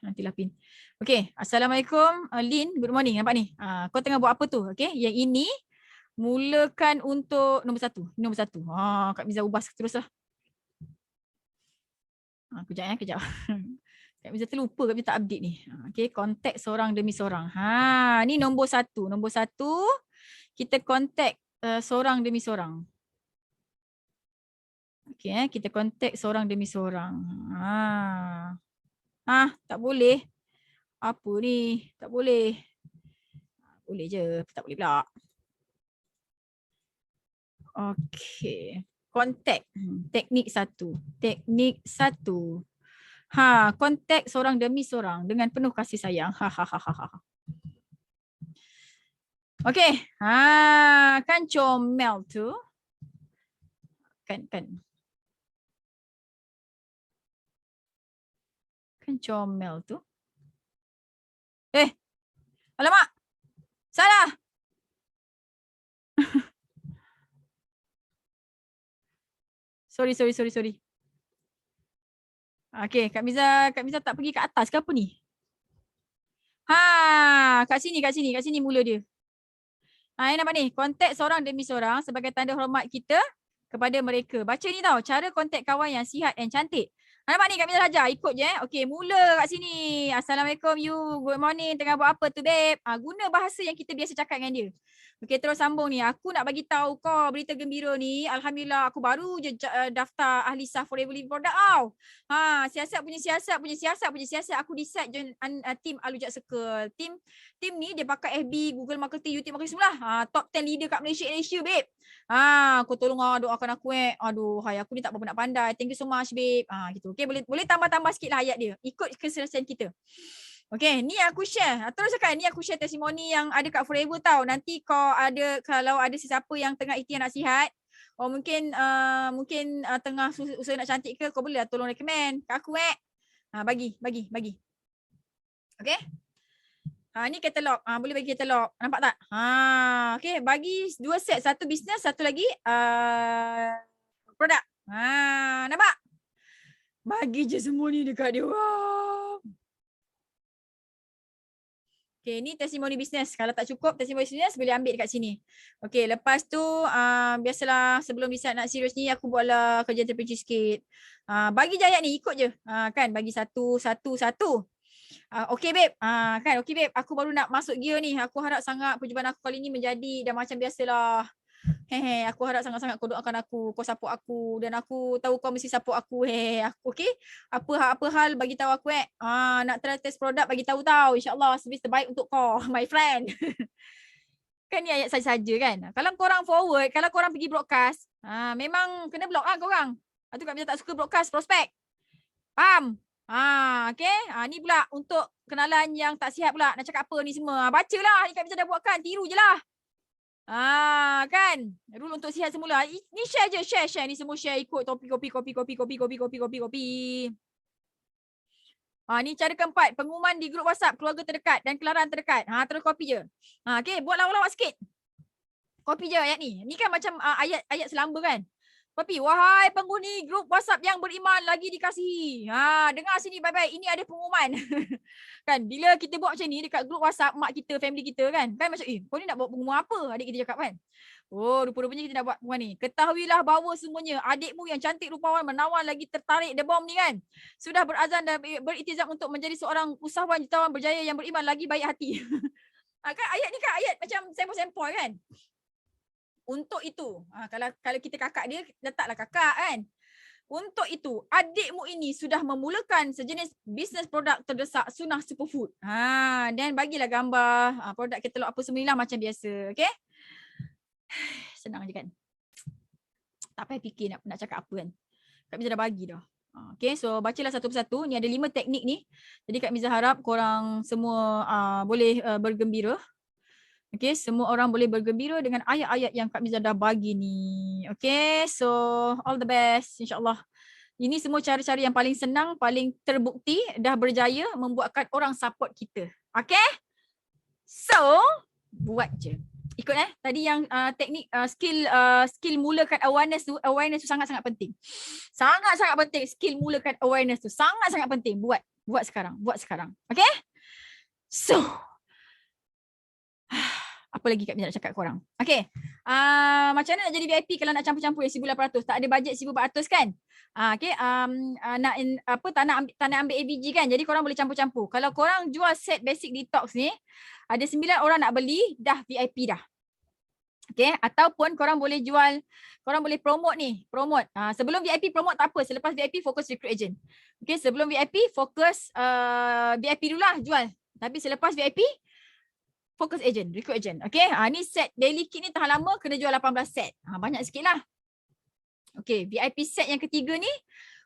Nantilah pin. Okay, Assalamualaikum. Lin, good morning. Nampak ni? Kau tengah buat apa tu? Okay, yang ini mulakan untuk nombor 1. Nombor 1. Kak Miza ubah teruslah. Kejap. Kak Miza terlupa, Kak Miza tak update ni. Okay, kontak seorang demi seorang. Ni nombor 1. Nombor 1, kita kontak seorang demi seorang. Okay, kita kontak seorang demi seorang. Tak boleh. Apa ni? Tak boleh. Boleh je, tak boleh pula. Okay. Kontak. Teknik 1. Teknik 1. Kontak seorang demi seorang dengan penuh kasih sayang. Okay. Kan comel tu. Kan. Kan comel tu. Alamak. Salah. Sorry. Okay, Kak Miza tak pergi ke atas ke apa ni? Kat sini mula dia. Yang nampak ni, kontak seorang demi seorang sebagai tanda hormat kita kepada mereka. Baca ni tau, cara kontak kawan yang sihat dan cantik. Nampak ni Kak Miza ajar, ikut je Okey, mula kat sini. Assalamualaikum you, good morning, tengah buat apa tu babe? Guna bahasa yang kita biasa cakap dengan dia. Okey, terus sambung ni. Aku nak bagi tahu kau berita gembira ni. Alhamdulillah, aku baru je daftar ahli sah Forever Living Product tau. Siasat punya siasat. Aku decide join team Alujak Circle. Team ni dia pakai FB, Google Marketing, YouTube Marketing semua. Top 10 leader kat Malaysia, babe. Kau tolong doakan aku Aduh, hai aku ni tak berapa nak pandai. Thank you so much, babe. Gitu. Okey, boleh tambah sikit lah ayat dia. Ikut keselesaian kita. Okay, ni aku share. Terus cakap, ni aku share testimoni yang ada kat Forever tau. Nanti kalau ada sesiapa yang tengah ikhtiar nak sihat, mungkin tengah usaha nak cantik ke, kau boleh lah tolong recommend kat aku bagi. Okay. Ni katalog. Boleh bagi katalog. Nampak tak? Okay, bagi 2 set. Satu bisnes, satu lagi produk. Nampak? Bagi je semua ni dekat dia. Okay, ni testimoni bisnes. Kalau tak cukup testimoni bisnes, boleh ambil dekat sini. Okay, lepas tu biasalah sebelum decide nak serius ni, aku buatlah kerja terperinci sikit. Bagi je ayat ni, ikut je. Kan, bagi satu. Okay babe, kan okay babe, aku baru nak masuk gear ni. Aku harap sangat perjumpaan aku kali ni menjadi dah macam biasalah. Aku harap sangat-sangat kau doakan aku, kau support aku dan aku tahu kau mesti support aku. Aku okey. Apa hal bagi tahu aku nak try test produk bagi tahu tau. InsyaAllah servis terbaik untuk kau, my friend. Kan ni ayat saja-saja kan. Kalau korang forward, kalau korang pergi broadcast, memang kena block korang. Itu Kak Miza tak suka broadcast prospek. Faham? Okay. Ni pula untuk kenalan yang tak sihat pula. Nak cakap apa ni semua. Bacalah. Ni Kak Miza dah buatkan. Tiru je lah. Kan. Rule untuk sihat semula. Ni share je. Share. Ni semua share ikut kopi. Ni cara keempat. Pengumuman di grup WhatsApp keluarga terdekat dan kelaran terdekat. Terus copy je. Okay. Buat lawak-lawak sikit. Copy je ayat ni. Ni kan macam ayat selamba kan. Tapi wahai penghuni grup WhatsApp yang beriman lagi dikasihi. Dengar sini baik-baik. Ini ada pengumuman. Kan bila kita buat macam ni dekat grup WhatsApp mak kita, family kita kan. Kan macam kau ni nak buat pengumuman apa? Adik kita cakap kan. Rupa-rupanya kita nak buat pengumuman ni. Ketahuilah bahawa semuanya adikmu yang cantik rupawan menawan lagi tertarik the bomb ni kan. Sudah berazam dan beritizam untuk menjadi seorang usahawan jutawan berjaya yang beriman lagi baik hati. Kan ayat ni kan ayat macam sempoi-sempoi kan. Untuk itu, kalau kita kakak dia, letaklah kakak kan. Untuk itu, adikmu ini sudah memulakan sejenis bisnes produk terdesak Sunnah Superfood. Dan bagilah gambar produk katalog apa semua macam biasa. Okay? Senang je kan. Tak payah fikir nak cakap apa kan. Kak Miza dah bagi dah. Okay, so bacalah satu persatu. Ni ada 5 teknik ni. Jadi Kak Miza harap korang semua boleh bergembira. Okay, semua orang boleh bergembira dengan ayat-ayat yang Kak Miza dah bagi ni. Okay, so all the best insyaAllah. Ini semua cara-cara yang paling senang, paling terbukti, dah berjaya membuatkan orang support kita. Okay? So, buat je. Ikut tadi yang teknik skill mulakan awareness tu sangat-sangat penting. Sangat-sangat penting skill mulakan awareness tu. Sangat-sangat penting. Buat sekarang. Okay? So, apa lagi Kak Miza nak cakap korang? Okay. Macam mana nak jadi VIP kalau nak campur-campur yang 1,800? Tak ada bajet 1,400 kan? Okay. Tak nak ambil ABG kan? Jadi korang boleh campur-campur. Kalau korang jual set basic detox ni, ada 9 orang nak beli, dah VIP dah. Okay. Ataupun korang boleh jual, korang boleh promote ni. Sebelum VIP promote tak apa. Selepas VIP fokus recruit agent. Okay. Sebelum VIP fokus VIP dulu lah jual. Tapi selepas VIP, fokus agent, recruit agent. Okay, ni set daily kit ni tahan lama kena jual 18 set. Banyak sikit lah. Okay, VIP set yang ketiga ni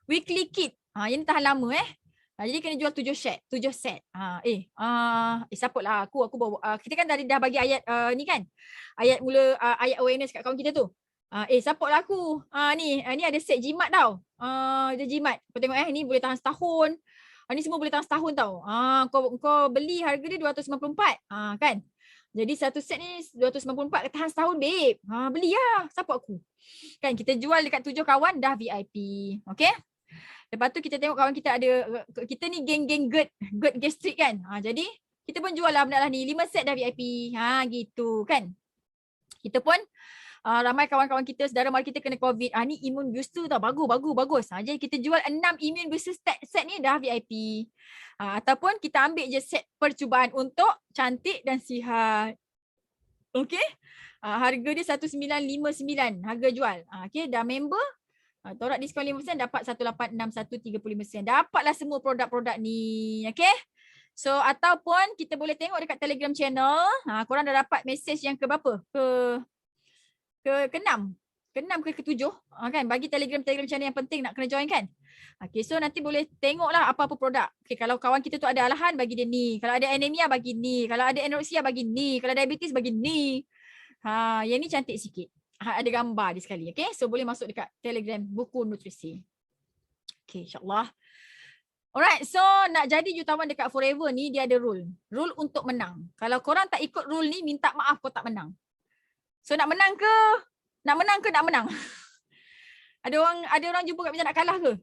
weekly kit. Yang ni tahan lama jadi kena jual 7 set. Support lah aku bawa, kita kan dah bagi ayat ni kan. Ayat mula ayat awareness kat kawan kita tu. Support lah aku. Ni ada set jimat tau. Ada jimat. Kau tengok ni boleh tahan setahun. Ni semua boleh tahan setahun tau. Kau beli harga dia 294. Kan? Jadi satu set ni 294 tahan setahun, babe. Beli lah. Support aku. Kan kita jual dekat 7 kawan dah VIP. Okay? Lepas tu kita tengok kawan kita ada, kita ni geng-geng GERD gastrik kan. Jadi kita pun jual lah benda lah ni. 5 set dah VIP. Gitu kan. Kita pun ramai kawan-kawan kita, saudara mara kita kena COVID. Ni immune booster tau. Bagus. Jadi kita jual 6 immune booster set ni dah VIP. Ataupun kita ambil je set percubaan untuk cantik dan sihat. Okay. Harga dia 1959 harga jual. Okay, dah member. Torak diskaun 5% dapat 1861 35%. Dapatlah semua produk-produk ni. Okay. So ataupun kita boleh tengok dekat Telegram channel. Korang dah dapat mesej yang ke berapa? Ke-6 ke ke-7 kan, bagi Telegram channel yang penting nak kena join kan. Okay, so nanti boleh tengoklah apa-apa produk. Okay, kalau kawan kita tu ada alahan bagi dia ni, kalau ada anemia bagi ni, kalau ada anoreksia bagi ni, kalau diabetes bagi ni. Yang ni cantik sikit. Ada gambar dia sekali. Okay, so boleh masuk dekat Telegram buku nutrisi. Okay, insyaAllah. Alright, so nak jadi jutawan dekat Forever ni dia ada rule. Rule untuk menang. Kalau korang tak ikut rule ni, minta maaf kau tak menang. So nak menang ke? Nak menang? Ada orang jumpa Kak Miza nak kalah ke?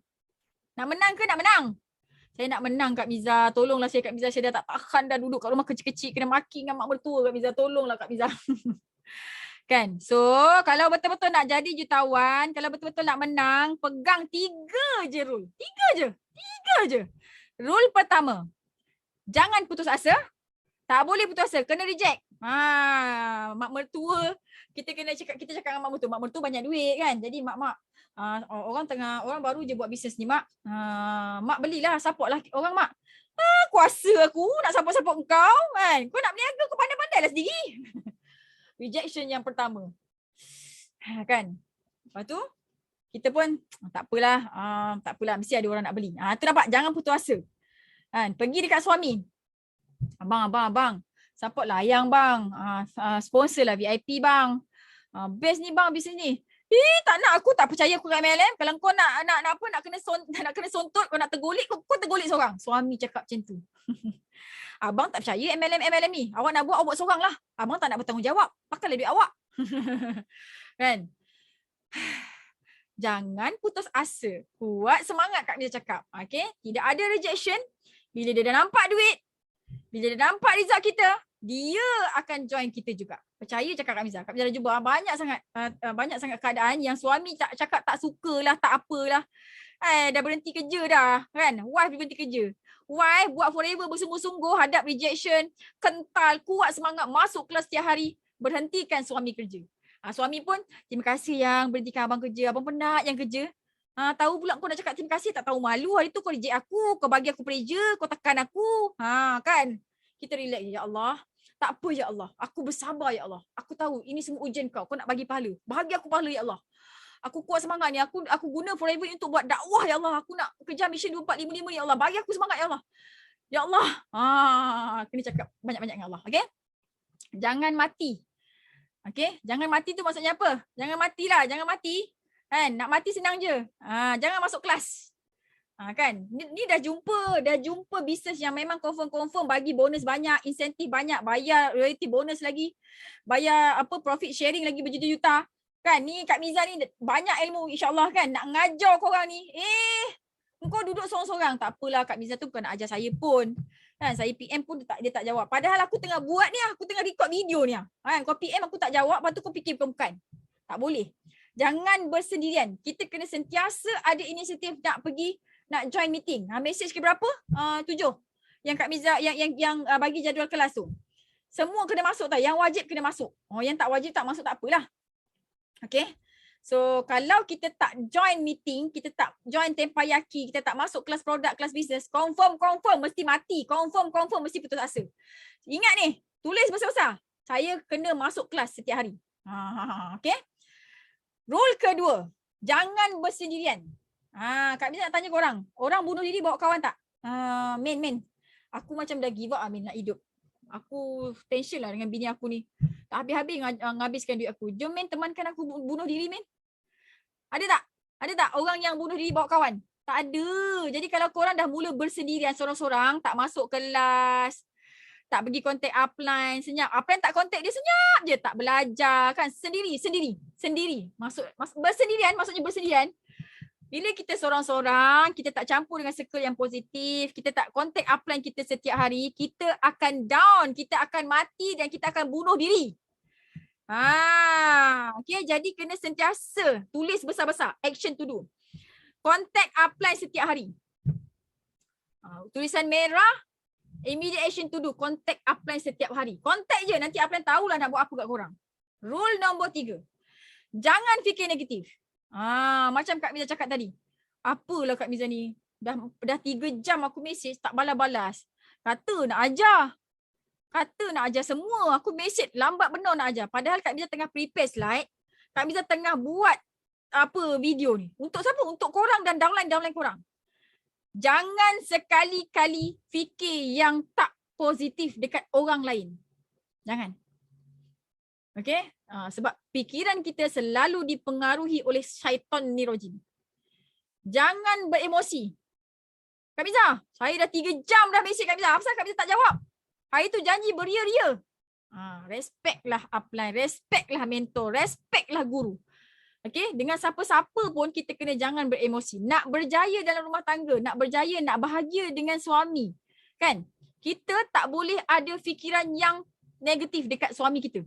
Nak menang ke nak menang? Saya nak menang Kak Miza. Tolonglah saya Kak Miza. Saya dah tak tahan dah duduk kat rumah kecil-kecil. Kena maki dengan mak mertua Kak Miza. Tolonglah Kak Miza. Kan? So kalau betul-betul nak jadi jutawan, kalau betul-betul nak menang, pegang 3 je rule. 3 je. Rule pertama. Jangan putus asa. Tak boleh putus asa. Kena reject. Mak mertua, kita cakap dengan mak mertua. Mak mertua banyak duit kan. Jadi mak orang baru je buat bisnes ni mak. Mak belilah, support lah orang mak. Kuasa aku nak support kau kan. Kau nak berniaga, kau pandai-pandai lah sendiri. Rejection yang pertama. Kan. Lepas tu kita pun tak apalah mesti ada orang nak beli. Tu nampak, jangan putus asa. Kan, pergi dekat suami. Abang. Support lah ayang bang. Sponsor lah VIP bang. Best ni bang bisnes ni. Tak nak, aku tak percaya aku kat MLM. Kalau kau nak kena sontot, kau nak tergolik, kau tergolik seorang. Suami cakap macam tu. Abang tak percaya MLM ni. Awak nak buat, awak buat seorang lah. Abang tak nak bertanggungjawab. Pakailah duit awak. Kan? Jangan putus asa. Kuat semangat Kak Miza cakap. Okay? Tidak ada rejection. Bila dia dah nampak duit, bila dia nampak result kita, dia akan join kita juga. Percaya cakap Kak Miza. Kak Miza dah jumpa banyak sangat keadaan yang suami cakap tak sukalah, tak apalah. Dah berhenti kerja dah. Kan? Wife berhenti kerja. Wife buat Forever bersungguh-sungguh hadap rejection. Kental, kuat semangat, masuk kelas setiap hari. Berhentikan suami kerja. Suami pun, terima kasih yang berhentikan abang kerja. Abang penat yang kerja. Tahu pula kau nak cakap terima kasih, tak tahu malu. Hari tu kau reject aku, kau bagi aku pressure, kau tekan aku. Kan? Kita relax, ya Allah. Tak apa ya Allah. Aku bersabar ya Allah. Aku tahu ini semua ujian kau. Kau nak bagi pahala. Bagi aku pahala ya Allah. Aku kuat semangat ni. Aku guna Forever untuk buat dakwah ya Allah. Aku nak kejar mission 2455 ya Allah. Bagi aku semangat ya Allah. Ya Allah. Kena cakap banyak-banyak dengan Allah. Okay? Jangan mati. Okay? Jangan mati tu maksudnya apa? Jangan matilah. Jangan mati. Kan? Nak mati senang je. Jangan masuk kelas. Kan? Ni dah jumpa bisnes yang memang confirm bagi bonus banyak, insentif banyak, bayar royalty bonus lagi, bayar profit sharing lagi berjuta-juta. Kan? Ni Kak Miza ni banyak ilmu insya-Allah kan. Nak ngajar korang ni. Kau duduk seorang-seorang. Tak apalah Kak Miza tu bukan nak ajar saya pun. Kan, saya PM pun dia tak jawab. Padahal aku tengah buat ni, aku tengah record video ni. Kan, kau PM aku tak jawab, lepas tu kau fikir bukan. Tak boleh. Jangan bersendirian. Kita kena sentiasa ada inisiatif nak join meeting. Message ke berapa? 7. Yang Kak Miza yang bagi jadual kelas tu. Semua kena masuk tau. Yang wajib kena masuk. Yang tak wajib tak masuk tak apalah. Okay. So kalau kita tak join meeting, kita tak join tempayaki, kita tak masuk kelas produk, kelas bisnes, confirm mesti mati. Confirm mesti putus asa. Ingat ni, tulis besar-besar. Saya kena masuk kelas setiap hari. Okay. Rule kedua, jangan bersendirian. Kak Miza nak tanya korang, orang bunuh diri bawa kawan tak? Min. Aku macam dah give up Min nak hidup. Aku tension lah dengan bini aku ni. Tak habis-habis nghabiskan duit aku. Jom men temankan aku bunuh diri men. Ada tak? Ada tak orang yang bunuh diri bawa kawan? Tak ada. Jadi kalau korang dah mula bersendirian sorang-sorang, tak masuk kelas, tak pergi kontak upline, senyap. Upline tak kontak dia senyap je, tak belajar kan. Sendiri. Bersendirian, maksudnya bersendirian. Bila kita sorang-sorang, kita tak campur dengan circle yang positif, kita tak kontak upline kita setiap hari, kita akan down, kita akan mati dan kita akan bunuh diri. Okay, jadi kena sentiasa tulis besar-besar, action to do. Contact upline setiap hari. Tulisan merah, immediate action to do, contact upline setiap hari. Contact je, nanti upline tahulah nak buat apa kat korang. Rule nombor 3. Jangan fikir negatif. Macam Kak Miza cakap tadi. Apalah Kak Miza ni, dah 3 jam aku mesej tak balas-balas. Kata nak ajar semua. Aku mesej lambat benar nak ajar. Padahal Kak Miza tengah prepare slide. Kak Miza tengah buat video ni. Untuk siapa? Untuk korang dan downline korang. Jangan sekali-kali fikir yang tak positif dekat orang lain. Jangan. Okay? Sebab fikiran kita selalu dipengaruhi oleh syaitan ni rojim. Jangan beremosi. Kak Miza, saya dah 3 jam dah mesej Kak Miza. Apasal Kak Miza tak jawab? Hari tu janji beria-ria. Respect lah upline, respect lah mentor, respect lah guru. Okay, dengan siapa-siapa pun kita kena jangan beremosi. Nak berjaya dalam rumah tangga, nak berjaya, nak bahagia dengan suami. Kan? Kita tak boleh ada fikiran yang negatif dekat suami kita.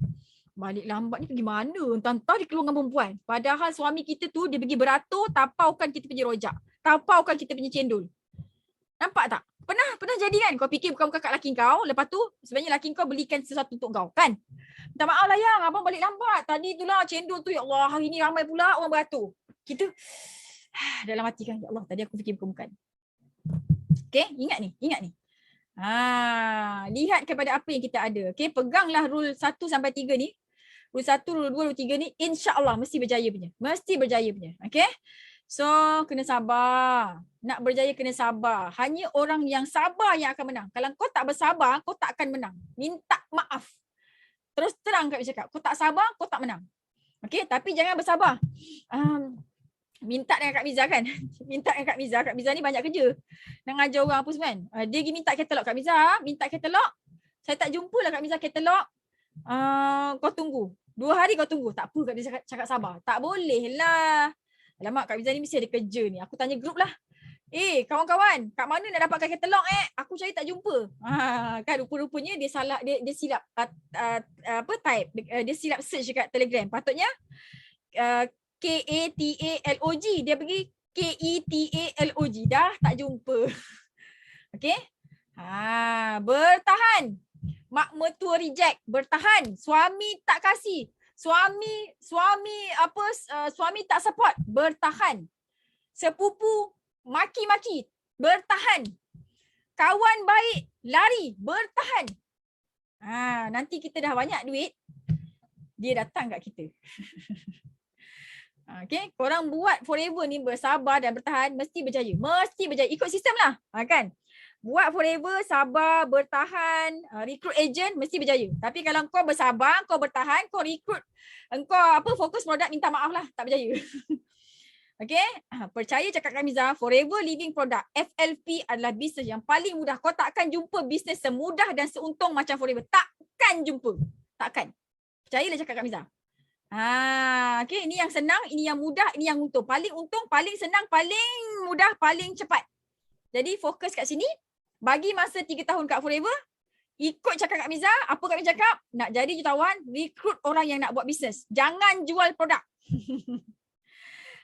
Balik lambat ni pergi mana? Entah-entah dia keluar dengan perempuan. Padahal suami kita tu dia pergi beratur, tapaukan kita punya rojak. Tapaukan kita punya cendol. Nampak tak? Pernah jadi kan? Kau fikir bukan-bukan kat laki kau, lepas tu sebenarnya laki kau belikan sesuatu untuk kau, kan? Minta maaf lah yang, abang balik lambat. Tadi tu lah cendol tu, ya Allah, hari ni ramai pula orang beratur. Kita dalam hati kan, ya Allah, tadi aku fikir bukan-bukan. Okay, ingat ni. Lihat kepada apa yang kita ada. Okay, peganglah rule 1 sampai 3 ni. Rule 1, rule 2, rule 3 ni, insya-Allah mesti berjaya punya. Okay? So, kena sabar. Nak berjaya kena sabar. Hanya orang yang sabar yang akan menang. Kalau kau tak bersabar, kau tak akan menang. Minta maaf. Terus terang Kak cakap, kau tak sabar, kau tak menang. Okay, tapi jangan bersabar. Minta dengan Kak Miza kan? Minta dengan Kak Miza. Kak Miza ni banyak kerja. Nak ngajar orang apa semua kan? Dia pergi minta katalog. Kak Miza, minta katalog. Saya tak jumpa lah Kak Miza katalog. Kau tunggu. 2 hari kau tunggu. Tak apa Kak Miza cakap sabar. Tak boleh lah. Alamak, Kak Miza ni mesti ada kerja ni. Aku tanya grup lah. Kawan-kawan, kat mana nak dapatkan katalog Aku cari tak jumpa. Kan rupa-rupanya dia salah, dia silap type. Dia silap search dekat Telegram. Patutnya KATALOG. Dia pergi KETALOG. Dah tak jumpa. Okay? Bertahan. Mak mertua reject. Bertahan. Suami tak kasih. Suami tak support, bertahan. Sepupu maki-maki, bertahan. Kawan baik lari, bertahan. Nanti kita dah banyak duit, dia datang kat kita. Okay, korang buat forever ni bersabar dan bertahan, mesti berjaya. Ikut sistem lah, kan? Buat forever, sabar, bertahan, recruit agent, mesti berjaya. Tapi kalau kau bersabar, kau bertahan, kau recruit, fokus produk, minta maaf lah, tak berjaya. Okay, percaya cakap Kak Miza, Forever Living Product, FLP adalah bisnes yang paling mudah. Kau tak akan jumpa bisnes semudah dan seuntung macam Forever. Takkan jumpa. Takkan. Percayalah cakap Kak Miza. Okay, ini yang senang, ini yang mudah, ini yang untung. Paling untung, paling senang, paling mudah, paling cepat. Jadi fokus kat sini. Bagi masa 3 tahun kat Forever, ikut cakap Kak Miza, apa Kak Miza cakap? Nak jadi jutawan, rekrut orang yang nak buat bisnes. Jangan jual produk.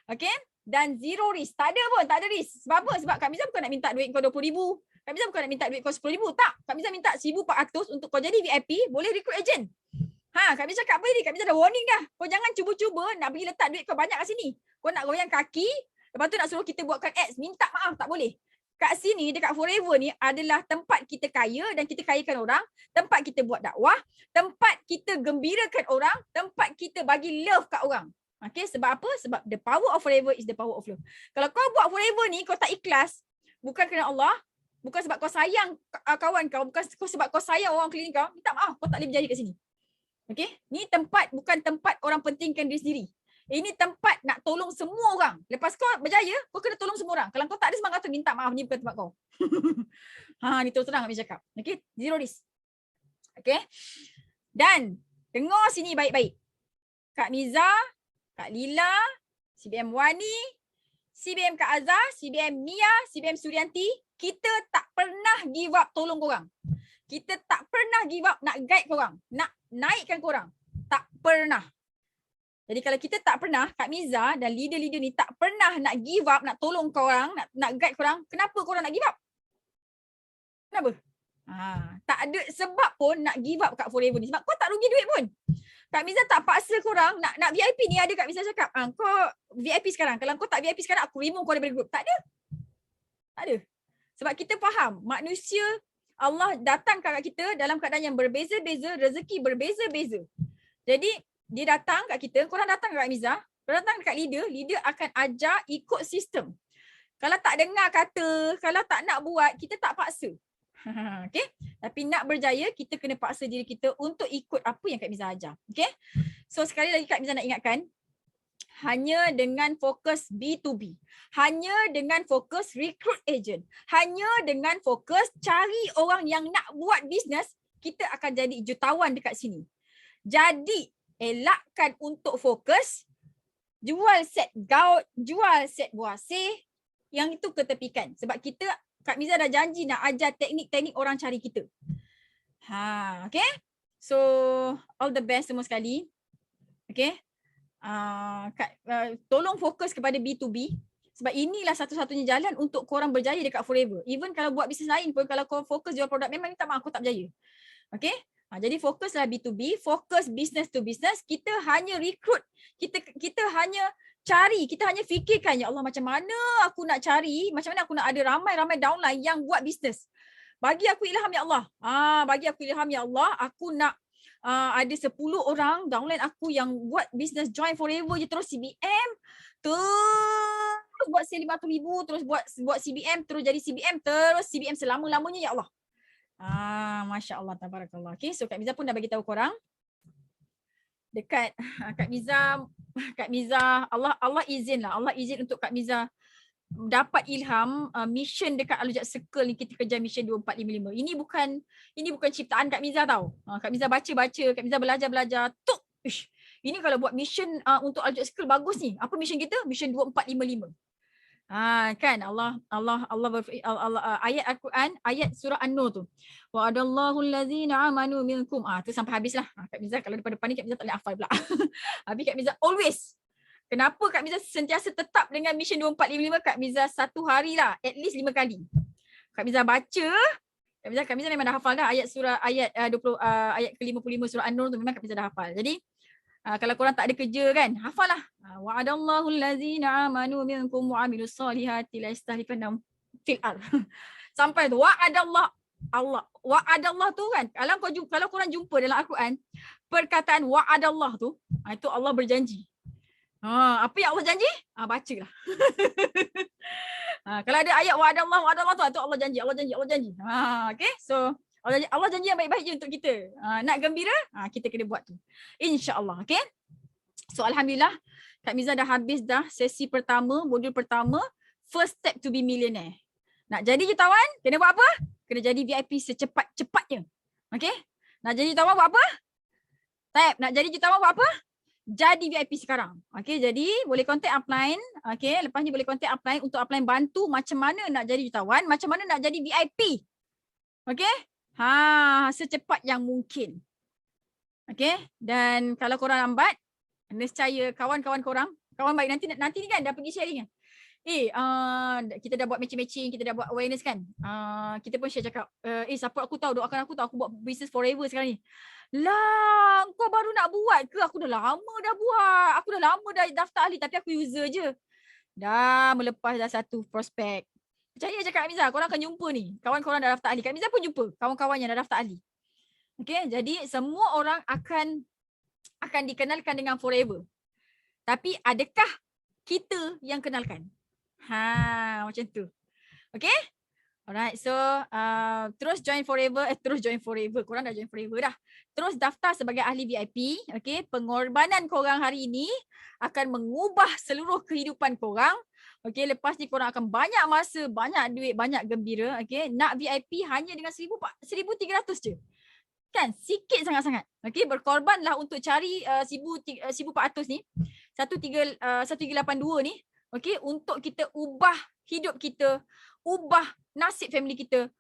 Okay? Dan zero risk. Tak ada risk. Sebab apa? Sebab Kak Miza bukan nak minta duit kau RM20,000. Kak Miza bukan nak minta duit kau RM10,000. Tak. Kak Miza minta RM1,400 untuk kau jadi VIP, boleh rekrut agent. Kak Miza cakap apa ni? Kak Miza dah warning dah. Kau jangan cuba-cuba nak pergi letak duit kau banyak kat sini. Kau nak goyang kaki, lepas tu nak suruh kita buatkan ads. Minta maaf, tak boleh. Kat sini, dekat Forever ni adalah tempat kita kaya dan kita kayakan orang, tempat kita buat dakwah, tempat kita gembirakan orang, tempat kita bagi love kat orang. Okay, sebab apa? Sebab the power of Forever is the power of love. Kalau kau buat Forever ni, kau tak ikhlas, bukan kerana Allah, bukan sebab kau sayang kawan kau, bukan sebab kau sayang orang keliling kau, minta maaf, kau tak boleh berjaya kat sini. Okay, ni tempat bukan tempat orang pentingkan diri sendiri. Ini tempat nak tolong semua orang. Lepas kau berjaya, kau kena tolong semua orang. Kalau kau tak ada semangat tu, minta maaf, ni bukan tempat kau. Ni terus terang kami cakap. Okay, zero risk. Okay. Dan dengar sini baik-baik. Kak Miza, Kak Lila, CBM Wani, CBM Kak Azhar, CBM Mia, CBM Suryanti, kita tak pernah give up tolong korang. Kita tak pernah give up nak guide korang, nak naikkan korang. Tak pernah. Jadi kalau kita tak pernah, Kak Miza dan leader-leader ni tak pernah nak give up, nak tolong korang, nak guide korang, kenapa korang nak give up? Kenapa? Tak ada sebab pun nak give up kat Forever ni. Sebab kau tak rugi duit pun. Kak Miza tak paksa korang nak VIP ni. Ada Kak Miza cakap, kau VIP sekarang. Kalau kau tak VIP sekarang, aku remove kau daripada group. Tak ada. Tak ada. Sebab kita faham, manusia Allah datang kat kita dalam keadaan yang berbeza-beza, rezeki berbeza-beza. Jadi, dia datang kat kita, korang datang kat Kak Miza, korang datang kat leader akan ajar ikut sistem. Kalau tak dengar kata, kalau tak nak buat, kita tak paksa. Okay? Tapi nak berjaya, kita kena paksa diri kita untuk ikut apa yang Kak Miza ajar. Okay? So sekali lagi Kak Miza nak ingatkan, hanya dengan fokus B2B, hanya dengan fokus recruit agent, hanya dengan fokus cari orang yang nak buat bisnes, kita akan jadi jutawan dekat sini. Jadi, elakkan untuk fokus jual set gout, jual set buasih, yang itu ketepikan. Sebab kita, Kak Miza dah janji nak ajar teknik-teknik orang cari kita. Okay? So, all the best semua sekali. Okay? Tolong fokus kepada B2B. Sebab inilah satu-satunya jalan untuk korang berjaya dekat Forever. Even kalau buat bisnes lain pun, kalau kau fokus jual produk, memang minta maaf, aku tak berjaya. Okay? Jadi fokuslah B2B, fokus business to business. Kita hanya recruit. Kita hanya cari, kita hanya fikirkan, ya Allah macam mana aku nak cari, macam mana aku nak ada ramai-ramai downline yang buat bisnes. Bagi aku ilham ya Allah. Bagi aku ilham ya Allah, aku nak ada 10 orang downline aku yang buat bisnes join Forever je, terus CBM, terus buat sale 500,000, terus buat CBM, terus jadi CBM, terus CBM selama-lamanya ya Allah. Masya Allah, tabarakallah. Okay, so Kak Miza pun dah bagi tahu korang. Dekat Kak Miza, Allah izin untuk Kak Miza dapat ilham mission dekat Alujat Circle ni, kita kerja mission 2455. Ini bukan ciptaan Kak Miza tau. Kak Miza baca-baca, Kak Miza belajar-belajar. Ini kalau buat mission untuk Alujat Circle bagus ni. Apa mission kita? Mission 2455. Kan Allah ayat Al-Quran, ayat surah An-Nur tu. Wa'adallahu allazina amanu minkum. Tu sampai habislah. Kak Miza kalau depan-depan ni Kak Miza tak boleh hafal pula. Habis Kak Miza always. Kenapa Kak Miza sentiasa tetap dengan mission 2455? Kak Miza satu hari lah, at least 5 kali. Kak Miza baca, Kak Miza memang dah hafal dah ayat ayat ke-55 surah An-Nur tu, memang Kak Miza dah hafal. Jadi kalau korang tak ada kerja kan, hafal lah. Wa'adallahu allazina amanu minkum wa amilus solihati la yastahlifannahum fil ardh. Sampai tu wa'adallah tu kan, kalau korang jumpa dalam Al-Quran perkataan wa'adallah tu, itu Allah berjanji. Apa yang Allah janji? Bacalah. Kalau ada ayat wa'adallah tu, itu Allah janji. Okay, so Allah janji yang baik-baik je untuk kita. Nak gembira, kita kena buat tu. InsyaAllah, okay? So, Alhamdulillah, Kak Miza dah habis dah sesi pertama, modul pertama, first step to be millionaire. Nak jadi jutawan, kena buat apa? Kena jadi VIP secepat-cepatnya. Okay? Nak jadi jutawan buat apa? Nak jadi jutawan buat apa? Jadi VIP sekarang. Okay, jadi boleh contact upline. Okay, lepas ni boleh contact upline untuk upline bantu macam mana nak jadi jutawan, macam mana nak jadi VIP. Okay? Secepat yang mungkin. Okay, dan kalau korang lambat, nescaya kawan-kawan korang, kawan baik nanti ni kan dah pergi sharing kan. Kita dah buat matching, kita dah buat awareness kan. Kita pun share cakap, support aku tahu, doakan aku tahu, aku buat business Forever sekarang ni. Lah, kau baru nak buat ke? Aku dah lama dah buat. Aku dah lama dah daftar ahli, tapi aku user je. Dah melepas dah satu prospek. Percaya je Kak Miza, korang akan jumpa ni. Kawan-kawan dah daftar ahli. Kak Miza pun jumpa kawan-kawan yang dah daftar ahli. Okay, jadi semua orang akan dikenalkan dengan Forever. Tapi adakah kita yang kenalkan? Macam tu. Okay? Alright, so terus join forever, korang dah join forever dah. Terus daftar sebagai ahli VIP, okay. Pengorbanan korang hari ini akan mengubah seluruh kehidupan korang. Okay, lepas ni korang akan banyak masa, banyak duit, banyak gembira, okay. Nak VIP hanya dengan 1,300 je. Kan, sikit sangat-sangat. Okay, berkorbanlah untuk cari 1,400 ni, 1,382 ni, okay, untuk kita ubah hidup kita, ubah nasib family kita,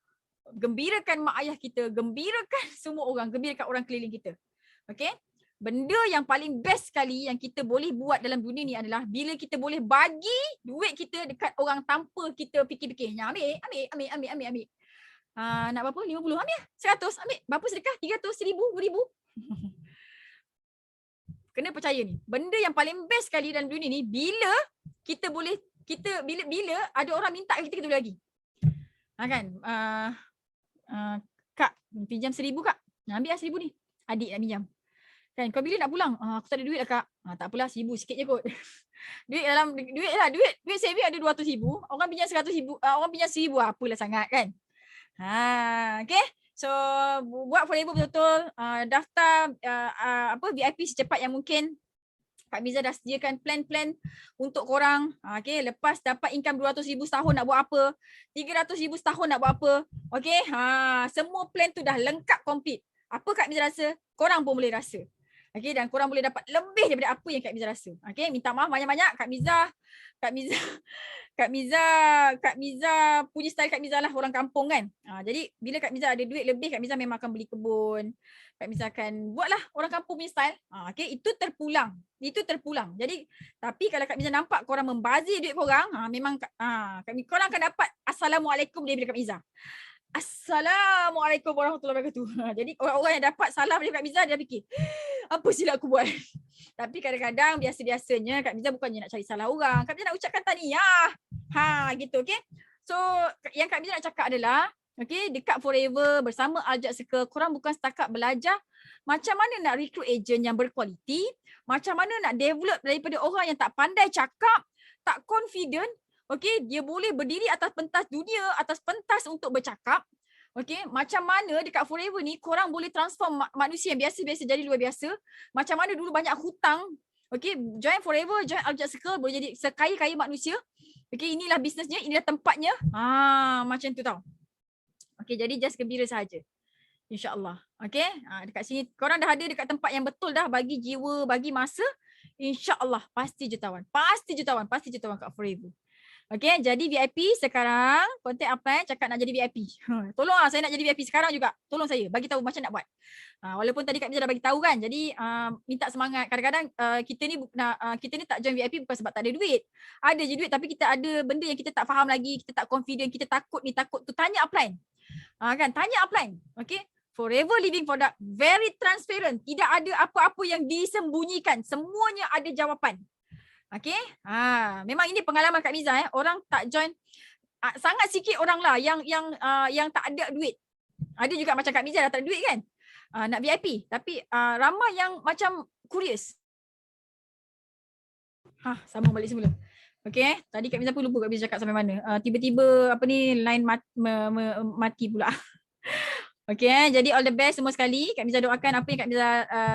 gembirakan mak ayah kita, gembirakan semua orang, gembirakan orang keliling kita. Okay? Benda yang paling best sekali yang kita boleh buat dalam dunia ni adalah bila kita boleh bagi duit kita dekat orang tanpa kita fikir-fikir. Ambil. Nak berapa? 50? Ambil. 100? Ambil. Berapa sedekah? 300, 1,000, 2,000? Kena percaya ni. Benda yang paling best sekali dalam dunia ni bila kita boleh, bila ada orang minta kita boleh bagi. Kan? Kak, pinjam 1,000 kak. Ambil lah 1,000 ni. Adik nak pinjam. Kan, kau bila nak pulang? Aku tak ada duit lah kak. Tak apalah, 1,000 sikit je kot. duit saving ada 200,000. Orang pinjam 100,000, orang pinjam 1,000, apalah sangat kan. Okay. So buat forever betul-betul. Daftar VIP secepat yang mungkin. Kak Miza dah sediakan plan-plan untuk korang. Okay, lepas dapat income 200,000 setahun nak buat apa, 300,000 setahun nak buat apa. Okay, semua plan tu dah lengkap complete. Apa Kak Miza rasa, korang pun boleh rasa. Okay, dan korang boleh dapat lebih daripada apa yang Kak Miza rasa. Okay, minta maaf banyak-banyak. Kak Miza punya style Kak Miza lah orang kampung kan. Jadi bila Kak Miza ada duit lebih, Kak Miza memang akan beli kebun. Kak Miza akan buatlah orang kampung punya style. Okay, itu terpulang. Jadi tapi kalau Kak Miza nampak korang membazir duit korang, memang korang akan dapat assalamualaikum daripada Kak Miza. Assalamualaikum warahmatullahi wabarakatuh. Jadi orang-orang yang dapat salam dari Kak Miza, dia fikir, apa silap aku buat? Tapi kadang-kadang biasa-biasanya Kak Miza bukannya nak cari salah orang. Kak Miza nak ucapkan tahniah. Gitu, okay. So yang Kak Miza nak cakap adalah, okay, dekat Forever bersama Aljaz Circle, korang bukan setakat belajar macam mana nak recruit agent yang berkualiti, macam mana nak develop daripada orang yang tak pandai cakap, tak confident, okay, dia boleh berdiri atas pentas dunia, atas pentas untuk bercakap. Okay, macam mana dekat Forever ni korang boleh transform manusia yang biasa-biasa jadi luar biasa. Macam mana dulu banyak hutang. Okay, join Forever, join Aljaz Circle, boleh jadi sekaya-kaya manusia. Okay, inilah bisnesnya, inilah tempatnya. Macam tu tau. Okay, jadi just gembira sahaja. InsyaAllah. Okay, dekat sini korang dah ada dekat tempat yang betul dah, bagi jiwa, bagi masa. InsyaAllah pasti jutawan. Pasti jutawan kat Forever. Okay, jadi VIP sekarang, contact apa cakap nak jadi VIP. Tolonglah, saya nak jadi VIP sekarang juga. Tolong saya, bagi tahu macam nak buat. Walaupun tadi Kak Miza dah bagi tahu kan. Jadi minta semangat. Kadang-kadang kita ni tak join VIP bukan sebab tak ada duit. Ada je duit tapi kita ada benda yang kita tak faham lagi, kita tak confident, kita takut ni, takut tu. Tanya upline. Kan, tanya upline. Okay. Forever Living Product, very transparent. Tidak ada apa-apa yang disembunyikan. Semuanya ada jawapan. Okay, memang ini pengalaman Kak Miza. Orang tak join, sangat sikit orang lah yang tak ada duit. Ada juga macam Kak Miza dah tak ada duit kan, nak VIP. Tapi ramai yang macam curious. Sambung balik semula. Okay, tadi Kak Miza pun lupa Kak Miza cakap sampai mana. Tiba-tiba line mati pula. Okay, jadi all the best semua sekali. Kak Miza doakan apa yang Kak Miza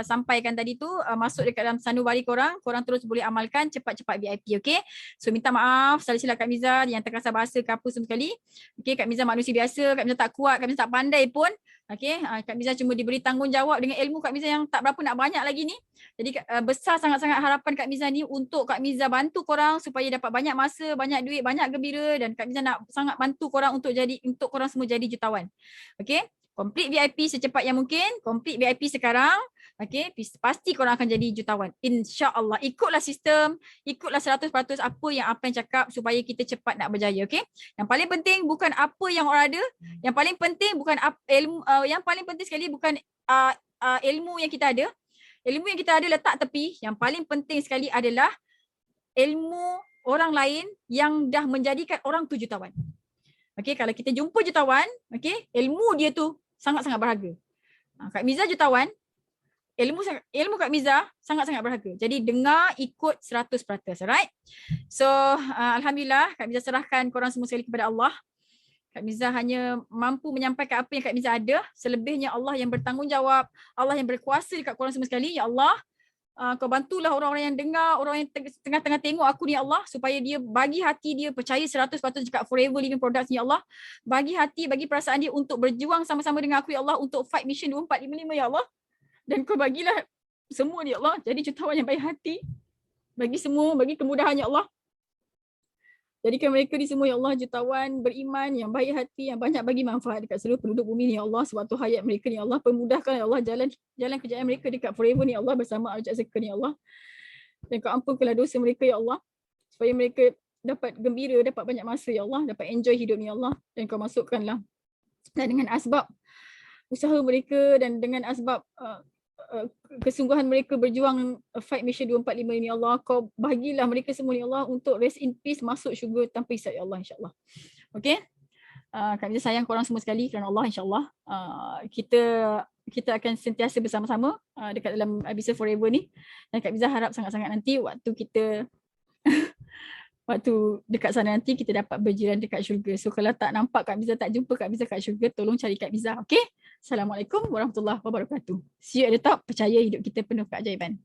sampaikan tadi tu masuk dekat dalam sanubari korang terus boleh amalkan cepat-cepat VIP, okay. So minta maaf silap-silap Kak Miza yang terkasar bahasa ke apa semua sekali. Okay, Kak Miza manusia biasa, Kak Miza tak kuat, Kak Miza tak pandai pun. Okay, Kak Miza cuma diberi tanggungjawab dengan ilmu Kak Miza yang tak berapa nak banyak lagi ni. Jadi besar sangat-sangat harapan Kak Miza ni untuk Kak Miza bantu korang supaya dapat banyak masa, banyak duit, banyak gembira, dan Kak Miza nak sangat bantu korang untuk korang semua jadi jutawan. Okay. Complete VIP secepat yang mungkin. Complete VIP sekarang. Okay. Pasti korang akan jadi jutawan. InsyaAllah. Ikutlah sistem. Ikutlah 100% apa yang cakap supaya kita cepat nak berjaya. Okay. Yang paling penting bukan apa yang orang ada. Yang paling penting bukan ilmu. Yang paling penting sekali bukan ilmu yang kita ada. Ilmu yang kita ada letak tepi. Yang paling penting sekali adalah ilmu orang lain yang dah menjadikan orang tu jutawan. Okay. Kalau kita jumpa jutawan. Okay. Ilmu dia tu sangat-sangat berharga. Kak Miza jutawan, ilmu Kak Miza sangat-sangat berharga. Jadi dengar, ikut 100%. Alright? So, Alhamdulillah Kak Miza serahkan korang semua sekali kepada Allah. Kak Miza hanya mampu menyampaikan apa yang Kak Miza ada. Selebihnya Allah yang bertanggungjawab. Allah yang berkuasa dekat korang semua sekali. Ya Allah, kau bantulah orang-orang yang dengar, orang yang tengah-tengah tengok aku ni ya Allah, supaya dia bagi hati dia percaya 100% dekat Forever Living Products ni ya Allah. Bagi hati, bagi perasaan dia untuk berjuang sama-sama dengan aku ya Allah untuk fight mission 2455 ya Allah. Dan kau bagilah semua ni ya Allah jadi jutawan yang baik hati. Bagi semua, bagi kemudahan ya Allah. Jadikan mereka ni semua ya Allah jutawan beriman yang baik hati, yang banyak bagi manfaat dekat seluruh penduduk bumi ni ya Allah. Sewaktu hayat mereka ni ya Allah, permudahkan ya Allah jalan kejayaan mereka dekat Forever ni ya Allah bersama Arjat Circle ni ya Allah. Dan kau ampunkanlah dosa mereka ya Allah, supaya mereka dapat gembira, dapat banyak masa ya Allah, dapat enjoy hidup ni ya Allah. Dan kau masukkanlah, dan dengan asbab usaha mereka dan dengan asbab kesungguhan mereka berjuang fight mission 245 ini Allah, kau bagilah mereka semua ni Allah untuk rest in peace, masuk syurga tanpa hisab ya Allah insya-Allah. Okey. Kak Miza sayang korang semua sekali kerana Allah insya-Allah. Kita akan sentiasa bersama-sama dekat dalam Abyssal Forever ni. Dan Kak Miza harap sangat-sangat nanti waktu kita waktu dekat sana nanti kita dapat berjiran dekat syurga. So kalau tak nampak Kak Miza, tak jumpa Kak Miza kat syurga, tolong cari Kak Miza. Okey? Assalamualaikum warahmatullahi wabarakatuh. See you at the top. Percaya hidup kita penuh keajaiban.